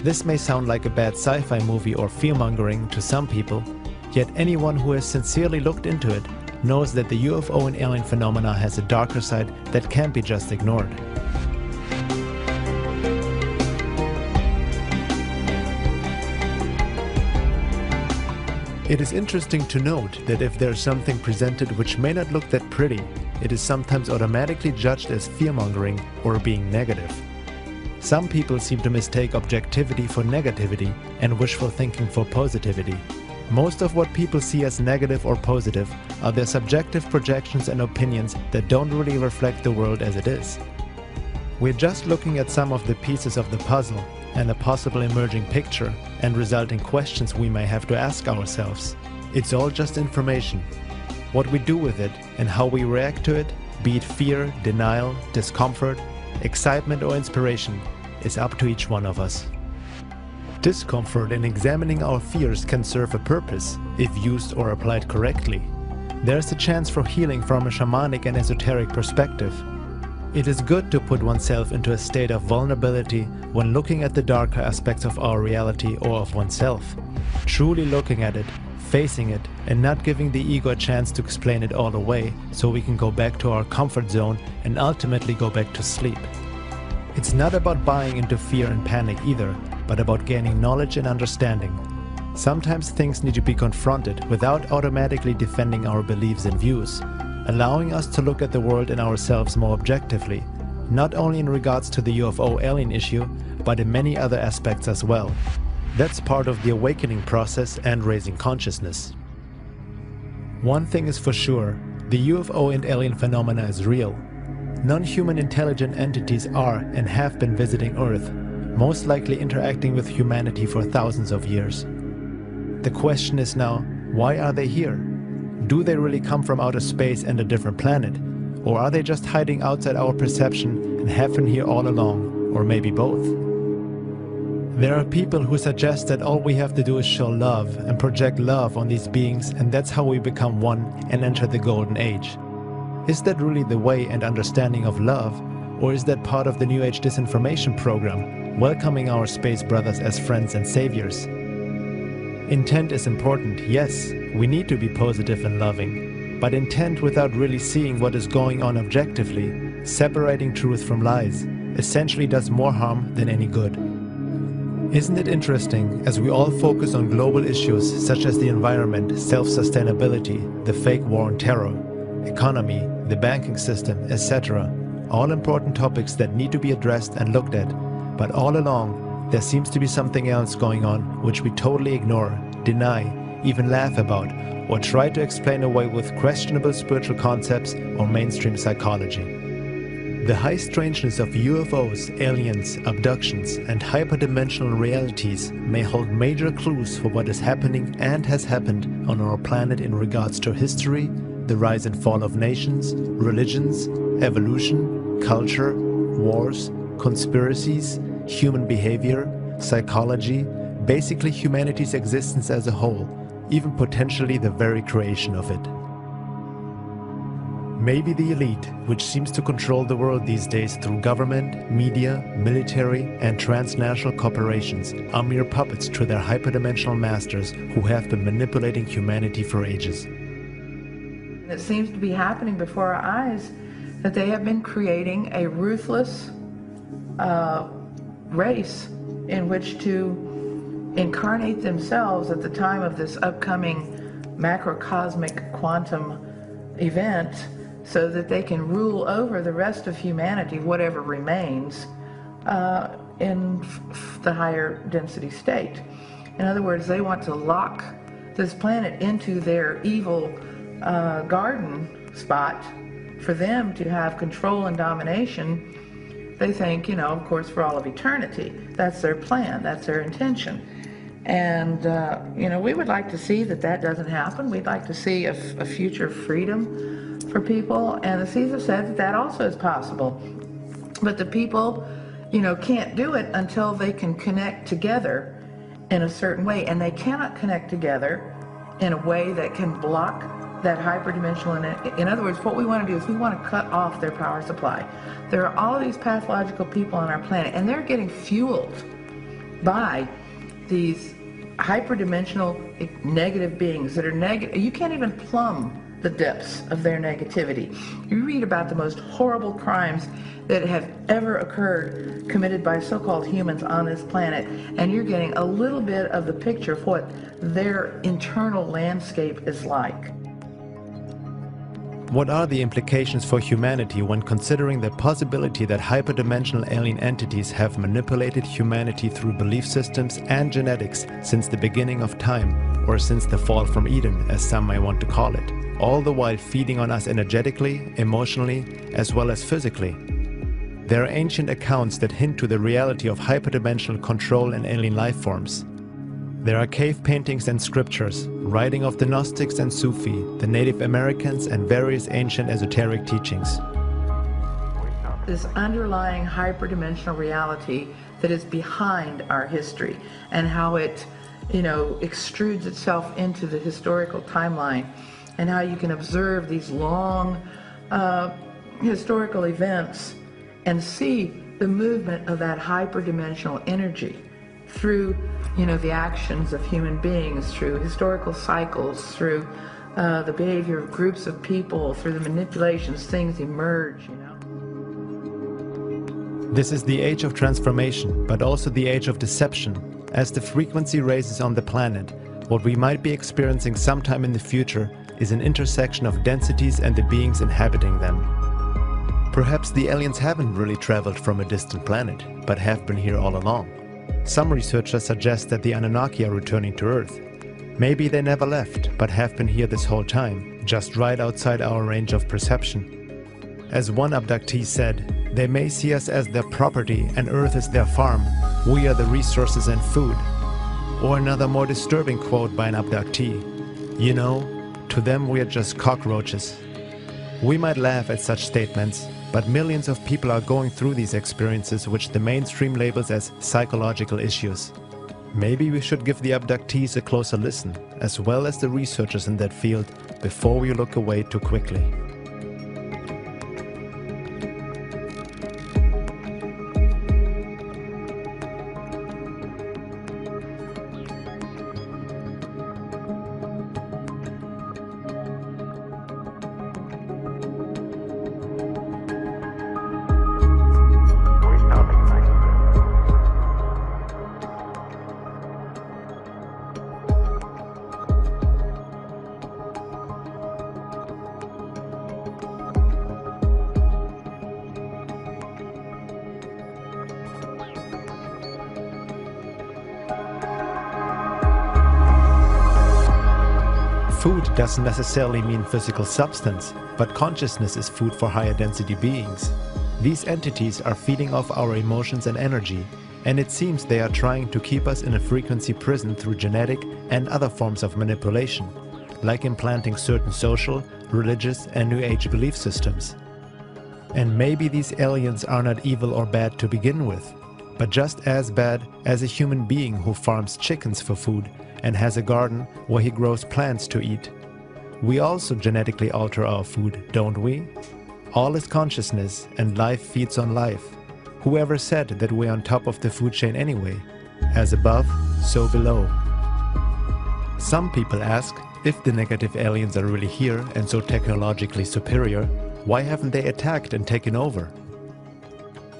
This may sound like a bad sci-fi movie or fear-mongering to some people, yet anyone who has sincerely looked into it knows that the UFO and alien phenomena has a darker side that can't be just ignored. It is interesting to note that if there is something presented which may not look that pretty, it is sometimes automatically judged as fear-mongering or being negative. Some people seem to mistake objectivity for negativity and wishful thinking for positivity. Most of what people see as negative or positive are their subjective projections and opinions that don't really reflect the world as it is. We're just looking at some of the pieces of the puzzle and a possible emerging picture and resulting questions we may have to ask ourselves. It's all just information. What we do with it and how we react to it, be it fear, denial, discomfort, excitement or inspiration, is up to each one of us. Discomfort in examining our fears can serve a purpose, if used or applied correctly. There's a chance for healing from a shamanic and esoteric perspective. It is good to put oneself into a state of vulnerability when looking at the darker aspects of our reality or of oneself. Truly looking at it, facing it, and not giving the ego a chance to explain it all away so we can go back to our comfort zone and ultimately go back to sleep. It's not about buying into fear and panic either, but about gaining knowledge and understanding. Sometimes things need to be confronted without automatically defending our beliefs and views, allowing us to look at the world and ourselves more objectively, not only in regards to the UFO alien issue, but in many other aspects as well. That's part of the awakening process and raising consciousness. One thing is for sure, the UFO and alien phenomena is real. Non-human intelligent entities are and have been visiting Earth, most likely interacting with humanity for thousands of years. The question is now, why are they here? Do they really come from outer space and a different planet? Or are they just hiding outside our perception and have been here all along, or maybe both? There are people who suggest that all we have to do is show love and project love on these beings, and that's how we become one and enter the golden age. Is that really the way and understanding of love, or is that part of the New Age disinformation program, welcoming our space brothers as friends and saviors? Intent is important, yes, we need to be positive and loving, but intent without really seeing what is going on objectively, separating truth from lies, essentially does more harm than any good. Isn't it interesting, as we all focus on global issues such as the environment, self-sustainability, the fake war on terror, economy, the banking system, etc., all important topics that need to be addressed and looked at, but all along there seems to be something else going on which we totally ignore, deny, even laugh about, or try to explain away with questionable spiritual concepts or mainstream psychology. The high strangeness of UFOs, aliens, abductions, and hyperdimensional realities may hold major clues for what is happening and has happened on our planet in regards to history, the rise and fall of nations, religions, evolution, culture, wars, conspiracies, human behavior, psychology, basically humanity's existence as a whole, even potentially the very creation of it. Maybe the elite, which seems to control the world these days through government, media, military, and transnational corporations, are mere puppets to their hyperdimensional masters who have been manipulating humanity for ages. It seems to be happening before our eyes that they have been creating a ruthless race in which to incarnate themselves at the time of this upcoming macrocosmic quantum event, so that they can rule over the rest of humanity, whatever remains, in the higher density state. In other words, they want to lock this planet into their evil garden spot for them to have control and domination. They think, you know, of course, for all of eternity. That's their plan, that's their intention. And, you know, we would like to see that that doesn't happen. We'd like to see a future freedom for people, and the Caesar said that that also is possible. But the people, you know, can't do it until they can connect together in a certain way, and they cannot connect together in a way that can block that hyperdimensional. In other words, what we want to do is we want to cut off their power supply. There are all of these pathological people on our planet, and they're getting fueled by these hyperdimensional negative beings that are negative. You can't even plumb the depths of their negativity. You read about the most horrible crimes that have ever occurred committed by so-called humans on this planet, and you're getting a little bit of the picture of what their internal landscape is like. What are the implications for humanity when considering the possibility that hyperdimensional alien entities have manipulated humanity through belief systems and genetics since the beginning of time, or since the fall from Eden, as some may want to call it, all the while feeding on us energetically, emotionally, as well as physically? There are ancient accounts that hint to the reality of hyperdimensional control and alien life forms. There are cave paintings and scriptures, writing of the Gnostics and Sufi, the Native Americans, and various ancient esoteric teachings. This underlying hyperdimensional reality that is behind our history, and how it, you know, extrudes itself into the historical timeline, and how you can observe these long historical events and see the movement of that hyperdimensional energy through, you know, the actions of human beings, through historical cycles, through the behavior of groups of people, through the manipulations, things emerge, you know. This is the age of transformation, but also the age of deception. As the frequency raises on the planet, what we might be experiencing sometime in the future is an intersection of densities and the beings inhabiting them. Perhaps the aliens haven't really traveled from a distant planet, but have been here all along. Some researchers suggest that the Anunnaki are returning to Earth. Maybe they never left, but have been here this whole time, just right outside our range of perception. As one abductee said, they may see us as their property and Earth is their farm. We are the resources and food. Or another more disturbing quote by an abductee. You know, to them we are just cockroaches. We might laugh at such statements, but millions of people are going through these experiences which the mainstream labels as psychological issues. Maybe we should give the abductees a closer listen, as well as the researchers in that field, before we look away too quickly. Food doesn't necessarily mean physical substance, but consciousness is food for higher density beings. These entities are feeding off our emotions and energy, and it seems they are trying to keep us in a frequency prison through genetic and other forms of manipulation, like implanting certain social, religious and New Age belief systems. And maybe these aliens are not evil or bad to begin with, but just as bad as a human being who farms chickens for food and has a garden where he grows plants to eat. We also genetically alter our food, don't we? All is consciousness, and life feeds on life. Whoever said that we're on top of the food chain anyway? As above, so below. Some people ask, if the negative aliens are really here and so technologically superior, why haven't they attacked and taken over?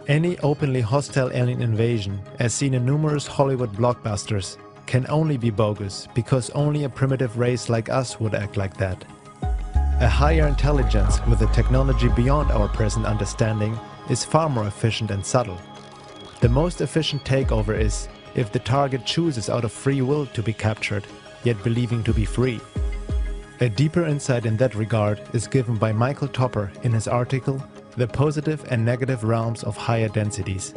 Any openly hostile alien invasion, as seen in numerous Hollywood blockbusters, can only be bogus because only a primitive race like us would act like that. A higher intelligence with a technology beyond our present understanding is far more efficient and subtle. The most efficient takeover is if the target chooses out of free will to be captured, yet believing to be free. A deeper insight in that regard is given by Michael Topper in his article, The Positive and Negative Realms of Higher Densities.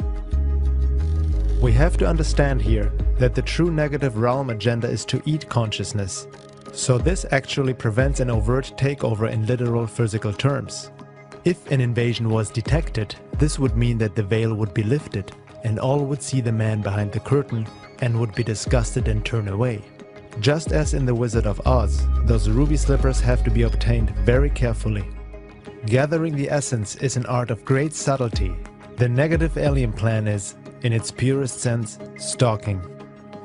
We have to understand here that the true negative realm agenda is to eat consciousness. So this actually prevents an overt takeover in literal physical terms. If an invasion was detected, this would mean that the veil would be lifted and all would see the man behind the curtain and would be disgusted and turn away. Just as in The Wizard of Oz, those ruby slippers have to be obtained very carefully. Gathering the essence is an art of great subtlety. The negative alien plan is, in its purest sense, stalking.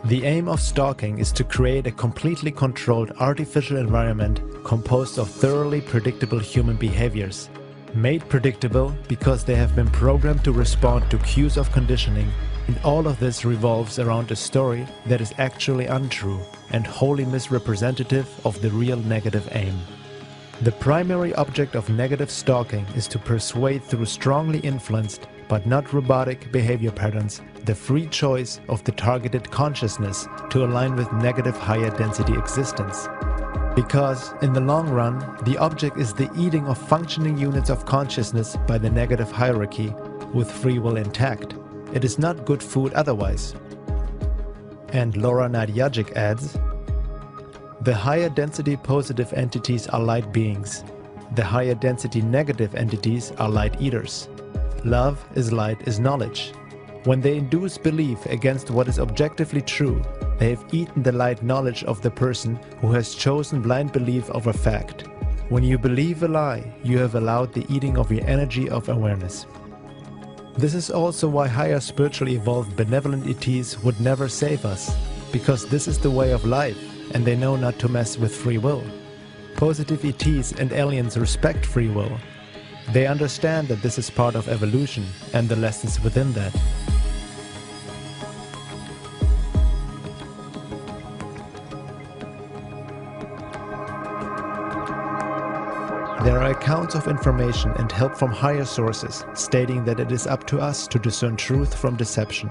The aim of stalking is to create a completely controlled artificial environment composed of thoroughly predictable human behaviors. Made predictable because they have been programmed to respond to cues of conditioning, and all of this revolves around a story that is actually untrue and wholly misrepresentative of the real negative aim. The primary object of negative stalking is to persuade through strongly influenced but not robotic behavior patterns the free choice of the targeted consciousness to align with negative higher density existence. Because, in the long run, the object is the eating of functioning units of consciousness by the negative hierarchy, with free will intact. It is not good food otherwise. And Laura Nadjajic adds, the higher density positive entities are light beings. The higher density negative entities are light eaters. Love is light is knowledge. When they induce belief against what is objectively true, they have eaten the light knowledge of the person who has chosen blind belief over fact. When you believe a lie, you have allowed the eating of your energy of awareness. This is also why higher spiritually evolved benevolent ETs would never save us, because this is the way of life, and they know not to mess with free will. Positive ETs and aliens respect free will. They understand that this is part of evolution and the lessons within that. There are accounts of information and help from higher sources stating that it is up to us to discern truth from deception.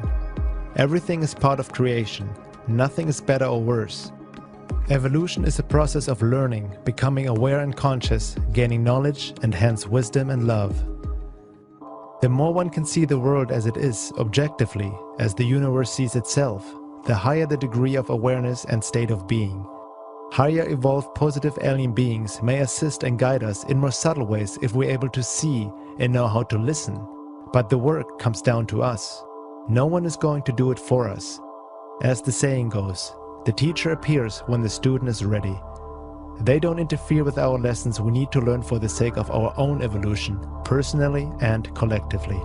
Everything is part of creation. Nothing is better or worse. Evolution is a process of learning, becoming aware and conscious, gaining knowledge and hence wisdom and love. The more one can see the world as it is, objectively, as the universe sees itself, the higher the degree of awareness and state of being. Higher evolved positive alien beings may assist and guide us in more subtle ways if we're able to see and know how to listen. But the work comes down to us. No one is going to do it for us. As the saying goes, the teacher appears when the student is ready. They don't interfere with our lessons we need to learn for the sake of our own evolution, personally and collectively.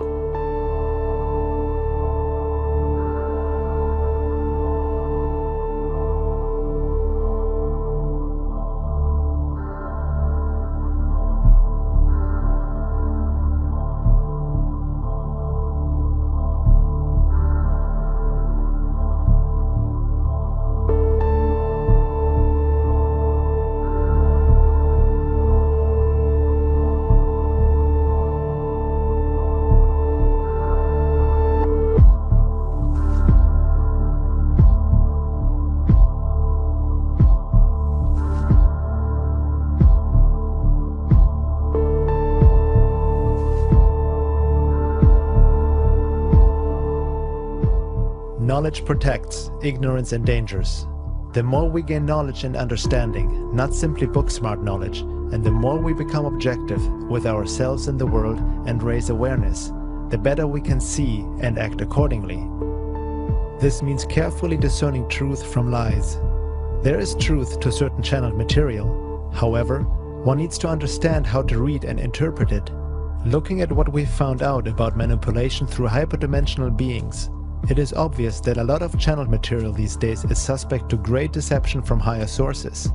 Knowledge protects, ignorance endangers. The more we gain knowledge and understanding, not simply book-smart knowledge, and the more we become objective with ourselves and the world and raise awareness, the better we can see and act accordingly. This means carefully discerning truth from lies. There is truth to certain channeled material. However, one needs to understand how to read and interpret it. Looking at what we've found out about manipulation through hyperdimensional beings, it is obvious that a lot of channeled material these days is suspect to great deception from higher sources.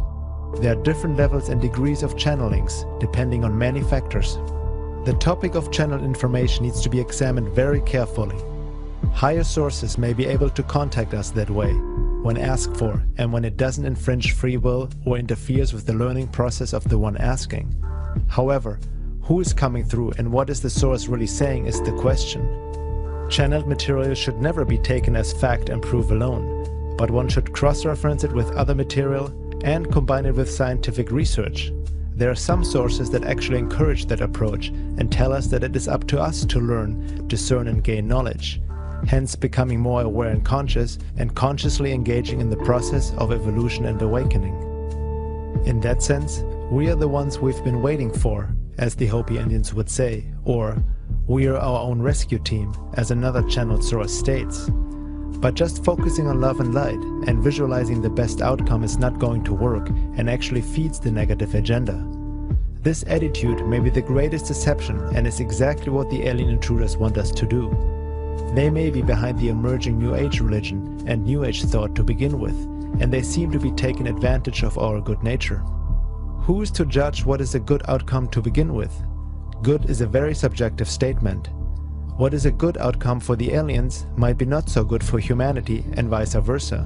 There are different levels and degrees of channelings, depending on many factors. The topic of channeled information needs to be examined very carefully. Higher sources may be able to contact us that way, when asked for, and when it doesn't infringe free will or interferes with the learning process of the one asking. However, who is coming through and what is the source really saying is the question. Channeled material should never be taken as fact and proof alone, but one should cross-reference it with other material and combine it with scientific research. There are some sources that actually encourage that approach and tell us that it is up to us to learn, discern and gain knowledge, hence becoming more aware and consciously engaging in the process of evolution and awakening. In that sense, we are the ones we've been waiting for, as the Hopi Indians would say, or we are our own rescue team, as another channeled source states. But just focusing on love and light and visualizing the best outcome is not going to work and actually feeds the negative agenda. This attitude may be the greatest deception and is exactly what the alien intruders want us to do. They may be behind the emerging New Age religion and New Age thought to begin with, and they seem to be taking advantage of our good nature. Who is to judge what is a good outcome to begin with? Good is a very subjective statement. What is a good outcome for the aliens might be not so good for humanity and vice versa.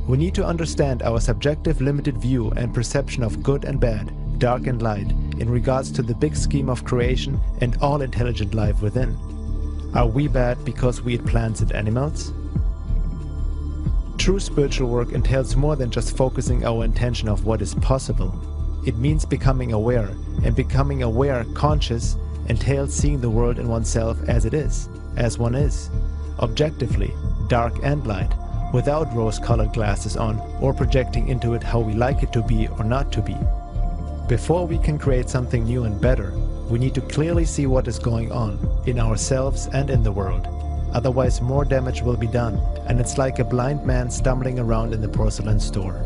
We need to understand our subjective limited view and perception of good and bad, dark and light, in regards to the big scheme of creation and all intelligent life within. Are we bad because we eat plants and animals? True spiritual work entails more than just focusing our attention of what is possible. It means becoming aware, and becoming aware, conscious, entails seeing the world and oneself as it is, as one is, objectively, dark and light, without rose-colored glasses on or projecting into it how we like it to be or not to be. Before we can create something new and better, we need to clearly see what is going on, in ourselves and in the world. Otherwise more damage will be done, and it's like a blind man stumbling around in the porcelain store.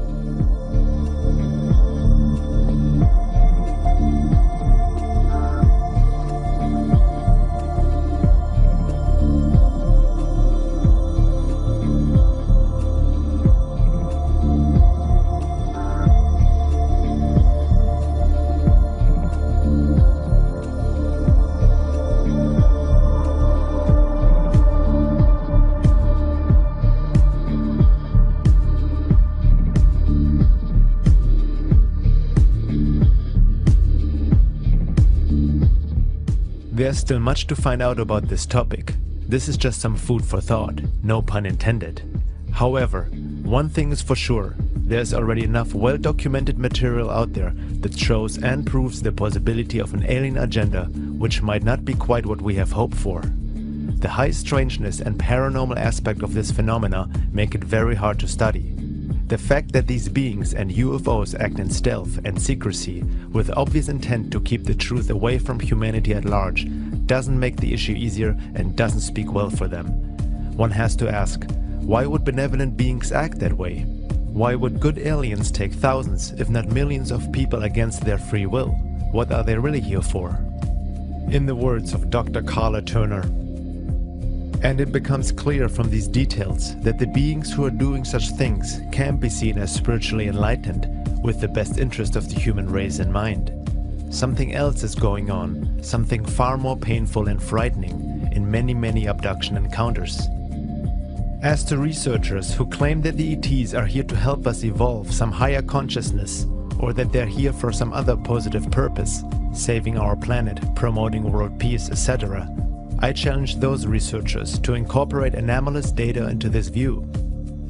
There's still much to find out about this topic. This is just some food for thought, no pun intended. However, one thing is for sure, there's already enough well-documented material out there that shows and proves the possibility of an alien agenda, which might not be quite what we have hoped for. The high strangeness and paranormal aspect of this phenomena make it very hard to study. The fact that these beings and UFOs act in stealth and secrecy with obvious intent to keep the truth away from humanity at large doesn't make the issue easier and doesn't speak well for them. One has to ask, why would benevolent beings act that way? Why would good aliens take thousands, if not millions of people against their free will? What are they really here for? In the words of Dr. Carla Turner, and it becomes clear from these details that the beings who are doing such things can't be seen as spiritually enlightened, with the best interest of the human race in mind. Something else is going on, something far more painful and frightening in many abduction encounters. As to researchers who claim that the ETs are here to help us evolve some higher consciousness, or that they're here for some other positive purpose, saving our planet, promoting world peace, etc., I challenge those researchers to incorporate anomalous data into this view.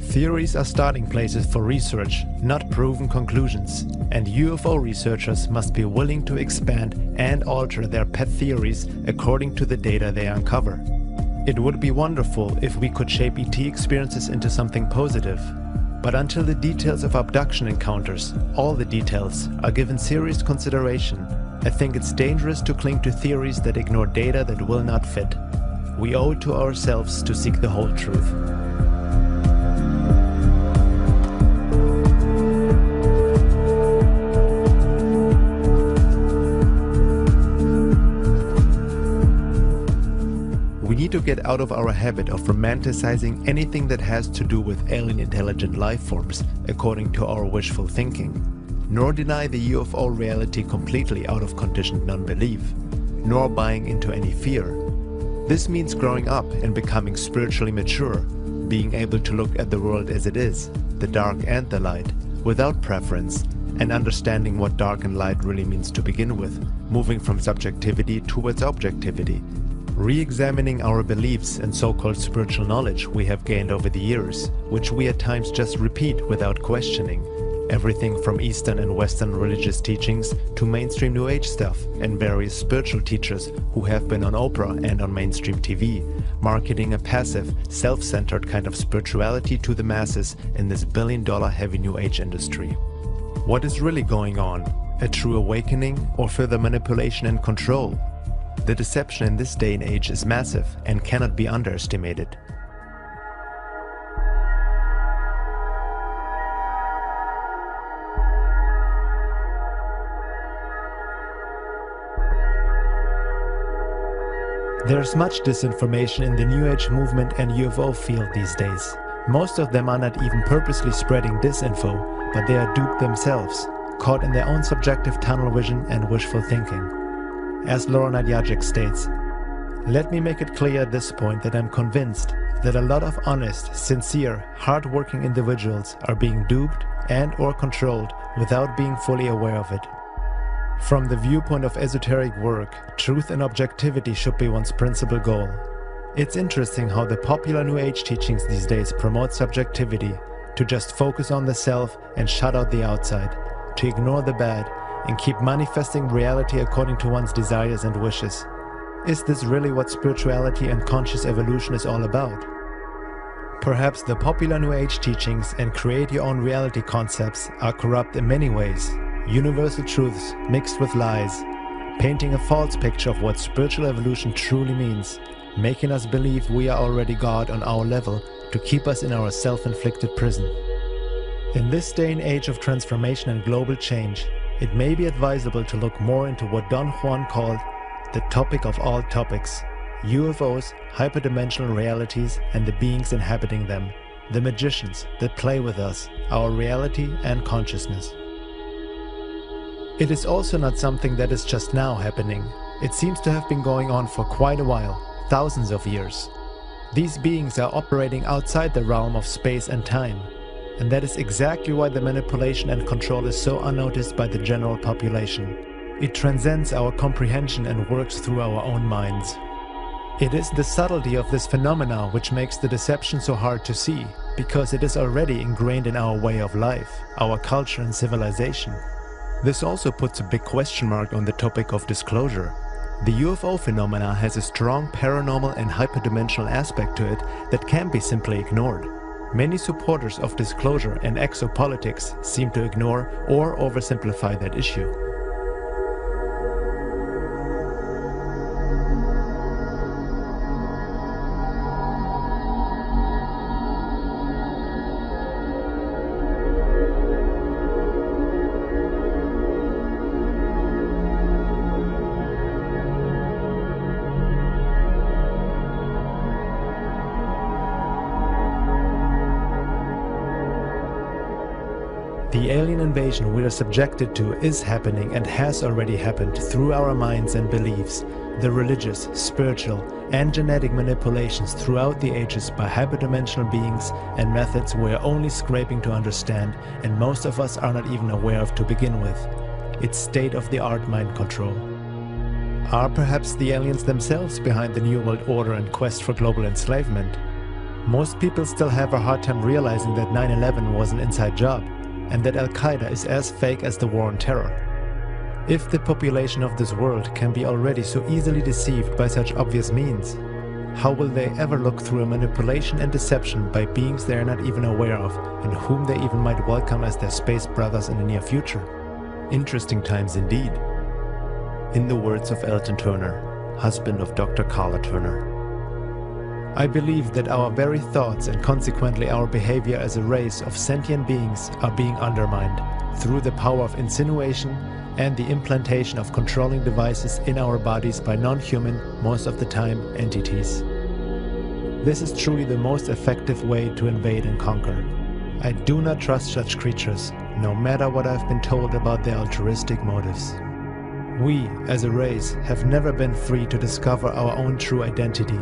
Theories are starting places for research, not proven conclusions, and UFO researchers must be willing to expand and alter their pet theories according to the data they uncover. It would be wonderful if we could shape ET experiences into something positive, but until the details of abduction encounters, all the details, are given serious consideration, I think it's dangerous to cling to theories that ignore data that will not fit. We owe it to ourselves to seek the whole truth. We need to get out of our habit of romanticizing anything that has to do with alien intelligent life forms according to our wishful thinking. Nor deny the UFO reality completely out of conditioned non-belief, nor buying into any fear. This means growing up and becoming spiritually mature, being able to look at the world as it is, the dark and the light, without preference, and understanding what dark and light really means to begin with, moving from subjectivity towards objectivity, re-examining our beliefs and so-called spiritual knowledge we have gained over the years, which we at times just repeat without questioning. Everything from Eastern and Western religious teachings to mainstream New Age stuff and various spiritual teachers who have been on Oprah and on mainstream TV, marketing a passive, self-centered kind of spirituality to the masses in this billion-dollar heavy New Age industry. What is really going on? A true awakening or further manipulation and control? The deception in this day and age is massive and cannot be underestimated. There's much disinformation in the New Age movement and UFO field these days. Most of them are not even purposely spreading disinfo, but they are duped themselves, caught in their own subjective tunnel vision and wishful thinking. As Laura Nadjajic states, "Let me make it clear at this point that I'm convinced that a lot of honest, sincere, hard-working individuals are being duped and/or controlled without being fully aware of it. From the viewpoint of esoteric work, truth and objectivity should be one's principal goal. It's interesting how the popular New Age teachings these days promote subjectivity, to just focus on the self and shut out the outside, to ignore the bad, and keep manifesting reality according to one's desires and wishes. Is this really what spirituality and conscious evolution is all about? Perhaps the popular New Age teachings and create-your-own-reality concepts are corrupt in many ways. Universal truths mixed with lies, painting a false picture of what spiritual evolution truly means, making us believe we are already God on our level to keep us in our self-inflicted prison. In this day and age of transformation and global change, it may be advisable to look more into what Don Juan called the topic of all topics: UFOs, hyperdimensional realities, and the beings inhabiting them, the magicians that play with us, our reality and consciousness. It is also not something that is just now happening. It seems to have been going on for quite a while, thousands of years. These beings are operating outside the realm of space and time, and that is exactly why the manipulation and control is so unnoticed by the general population. It transcends our comprehension and works through our own minds. It is the subtlety of this phenomena which makes the deception so hard to see, because it is already ingrained in our way of life, our culture and civilization. This also puts a big question mark on the topic of disclosure. The UFO phenomena has a strong paranormal and hyperdimensional aspect to it that can't be simply ignored. Many supporters of disclosure and exopolitics seem to ignore or oversimplify that issue. The alien invasion we are subjected to is happening and has already happened through our minds and beliefs, the religious, spiritual, and genetic manipulations throughout the ages by hyperdimensional beings and methods we are only scraping to understand and most of us are not even aware of to begin with. It's state-of-the-art mind control. Are perhaps the aliens themselves behind the New World Order and quest for global enslavement? Most people still have a hard time realizing that 9/11 was an inside job, and that Al-Qaeda is as fake as the war on terror. If the population of this world can be already so easily deceived by such obvious means, how will they ever look through a manipulation and deception by beings they are not even aware of and whom they even might welcome as their space brothers in the near future? Interesting times indeed. In the words of Elton Turner, husband of Dr. Carla Turner. I believe that our very thoughts and consequently our behavior as a race of sentient beings are being undermined through the power of insinuation and the implantation of controlling devices in our bodies by non-human, most of the time, entities. This is truly the most effective way to invade and conquer. I do not trust such creatures, no matter what I've been told about their altruistic motives. We, as a race, have never been free to discover our own true identity.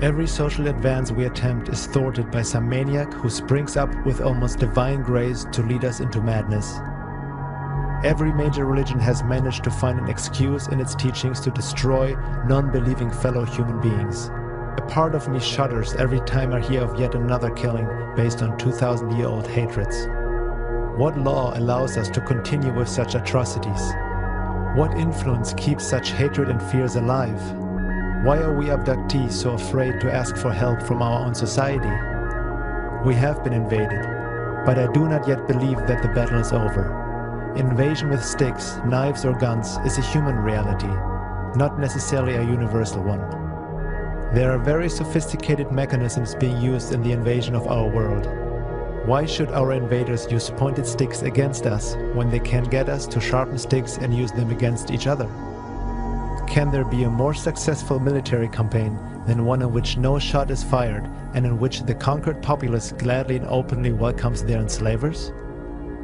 Every social advance we attempt is thwarted by some maniac who springs up with almost divine grace to lead us into madness. Every major religion has managed to find an excuse in its teachings to destroy non-believing fellow human beings. A part of me shudders every time I hear of yet another killing based on 2,000-year-old hatreds. What law allows us to continue with such atrocities? What influence keeps such hatred and fears alive? Why are we abductees so afraid to ask for help from our own society? We have been invaded, but I do not yet believe that the battle is over. Invasion with sticks, knives or guns is a human reality, not necessarily a universal one. There are very sophisticated mechanisms being used in the invasion of our world. Why should our invaders use pointed sticks against us when they can get us to sharpen sticks and use them against each other? Can there be a more successful military campaign than one in which no shot is fired and in which the conquered populace gladly and openly welcomes their enslavers?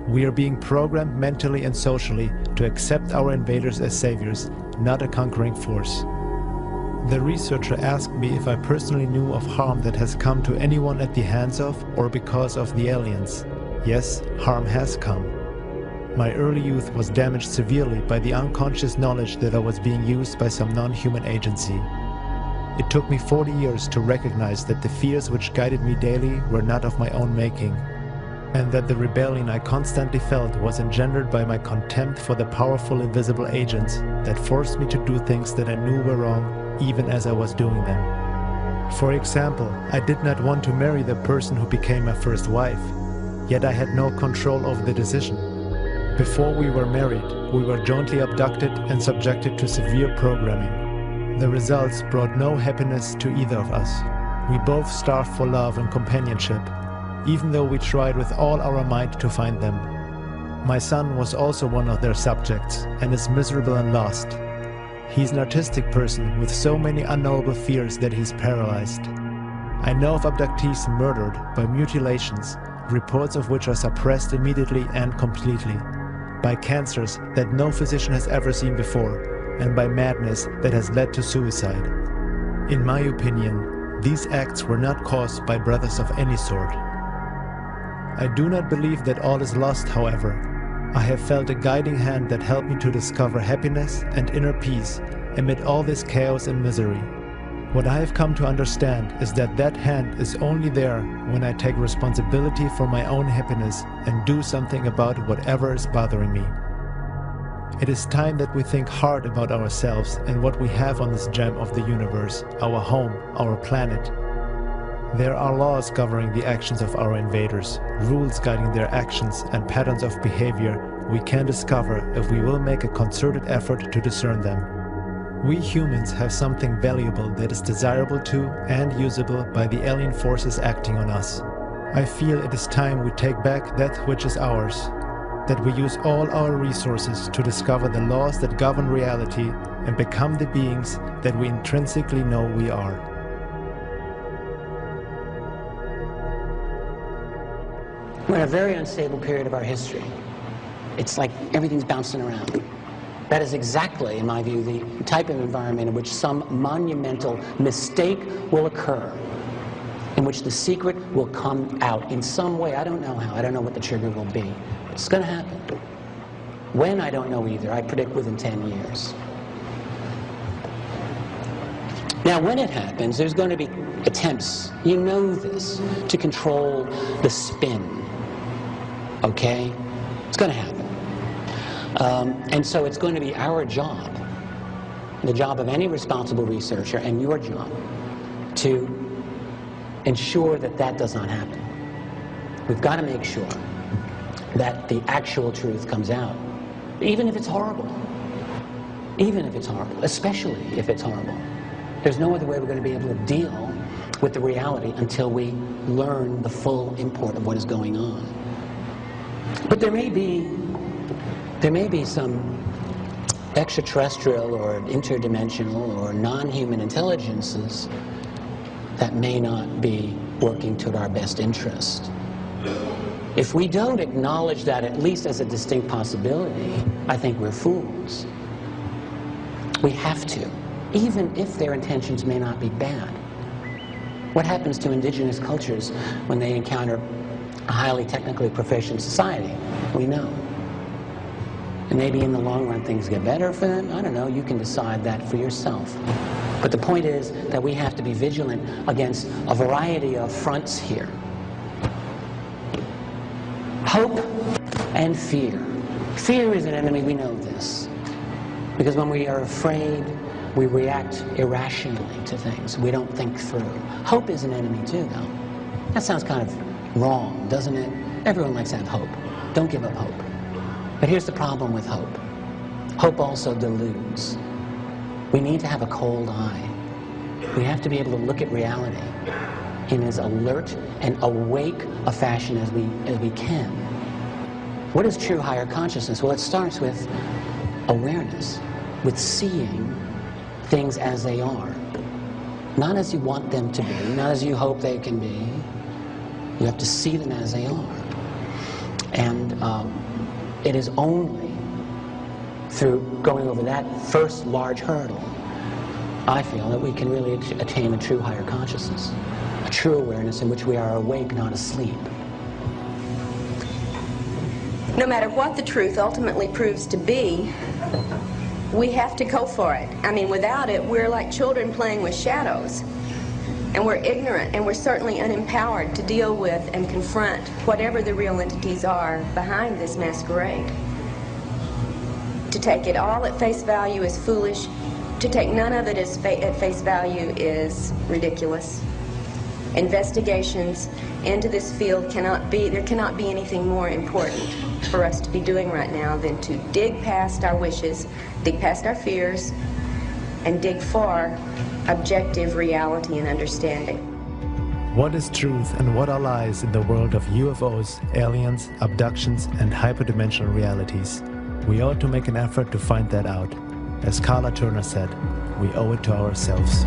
We are being programmed mentally and socially to accept our invaders as saviors, not a conquering force. The researcher asked me if I personally knew of harm that has come to anyone at the hands of or because of the aliens. Yes, harm has come. My early youth was damaged severely by the unconscious knowledge that I was being used by some non-human agency. It took me 40 years to recognize that the fears which guided me daily were not of my own making, and that the rebellion I constantly felt was engendered by my contempt for the powerful invisible agents that forced me to do things that I knew were wrong even as I was doing them. For example, I did not want to marry the person who became my first wife, yet I had no control over the decision. Before we were married, we were jointly abducted and subjected to severe programming. The results brought no happiness to either of us. We both starved for love and companionship, even though we tried with all our might to find them. My son was also one of their subjects and is miserable and lost. He's an artistic person with so many unknowable fears that he's paralyzed. I know of abductees murdered by mutilations, reports of which are suppressed immediately and completely, by cancers that no physician has ever seen before, and by madness that has led to suicide. In my opinion, these acts were not caused by brothers of any sort. I do not believe that all is lost, however. I have felt a guiding hand that helped me to discover happiness and inner peace amid all this chaos and misery. What I have come to understand is that that hand is only there when I take responsibility for my own happiness and do something about whatever is bothering me. It is time that we think hard about ourselves and what we have on this gem of the universe, our home, our planet. There are laws governing the actions of our invaders, rules guiding their actions, and patterns of behavior we can discover if we will make a concerted effort to discern them. We humans have something valuable that is desirable to and usable by the alien forces acting on us. I feel it is time we take back that which is ours, that we use all our resources to discover the laws that govern reality and become the beings that we intrinsically know we are. We're in a very unstable period of our history. It's like everything's bouncing around. That is exactly, in my view, the type of environment in which some monumental mistake will occur, in which the secret will come out in some way. I don't know how. I don't know what the trigger will be. It's going to happen. When, I don't know either. I predict within 10 years. Now, when it happens, there's going to be attempts, you know this, to control the spin. Okay? It's going to happen. And so it's going to be our job, the job of any responsible researcher, and your job, to ensure that that does not happen. We've got to make sure that the actual truth comes out, even if it's horrible. Even if it's horrible, especially if it's horrible. There's no other way we're going to be able to deal with the reality until we learn the full import of what is going on. But there may be some extraterrestrial or interdimensional or non-human intelligences that may not be working toward our best interest. If we don't acknowledge that at least as a distinct possibility, I think we're fools. We have to, even if their intentions may not be bad. What happens to indigenous cultures when they encounter a highly technically proficient society? We know. And maybe in the long run things get better for them. I don't know. You can decide that for yourself. But the point is that we have to be vigilant against a variety of fronts here. Hope and fear. Fear is an enemy, we know this. Because when we are afraid, we react irrationally to things. We don't think through. Hope is an enemy too, though. That sounds kind of wrong, doesn't it? Everyone likes to have hope. Don't give up hope. But here's the problem with hope. Hope also deludes. We need to have a cold eye. We have to be able to look at reality in as alert and awake a fashion as we can. What is true higher consciousness? Well, it starts with awareness, with seeing things as they are. Not as you want them to be, not as you hope they can be. You have to see them as they are. And it is only through going over that first large hurdle, I feel, that we can really attain a true higher consciousness, a true awareness in which we are awake, not asleep. No matter what the truth ultimately proves to be, we have to go for it. I mean, without it, we're like children playing with shadows. And we're ignorant, and we're certainly unempowered to deal with and confront whatever the real entities are behind this masquerade. To take it all at face value is foolish. To take none of it at face value is ridiculous. Investigations into this field there cannot be anything more important for us to be doing right now than to dig past our wishes, dig past our fears, and dig for objective reality and understanding. What is truth and what are lies in the world of UFOs, aliens, abductions, and hyperdimensional realities? We ought to make an effort to find that out. As Carla Turner said, we owe it to ourselves.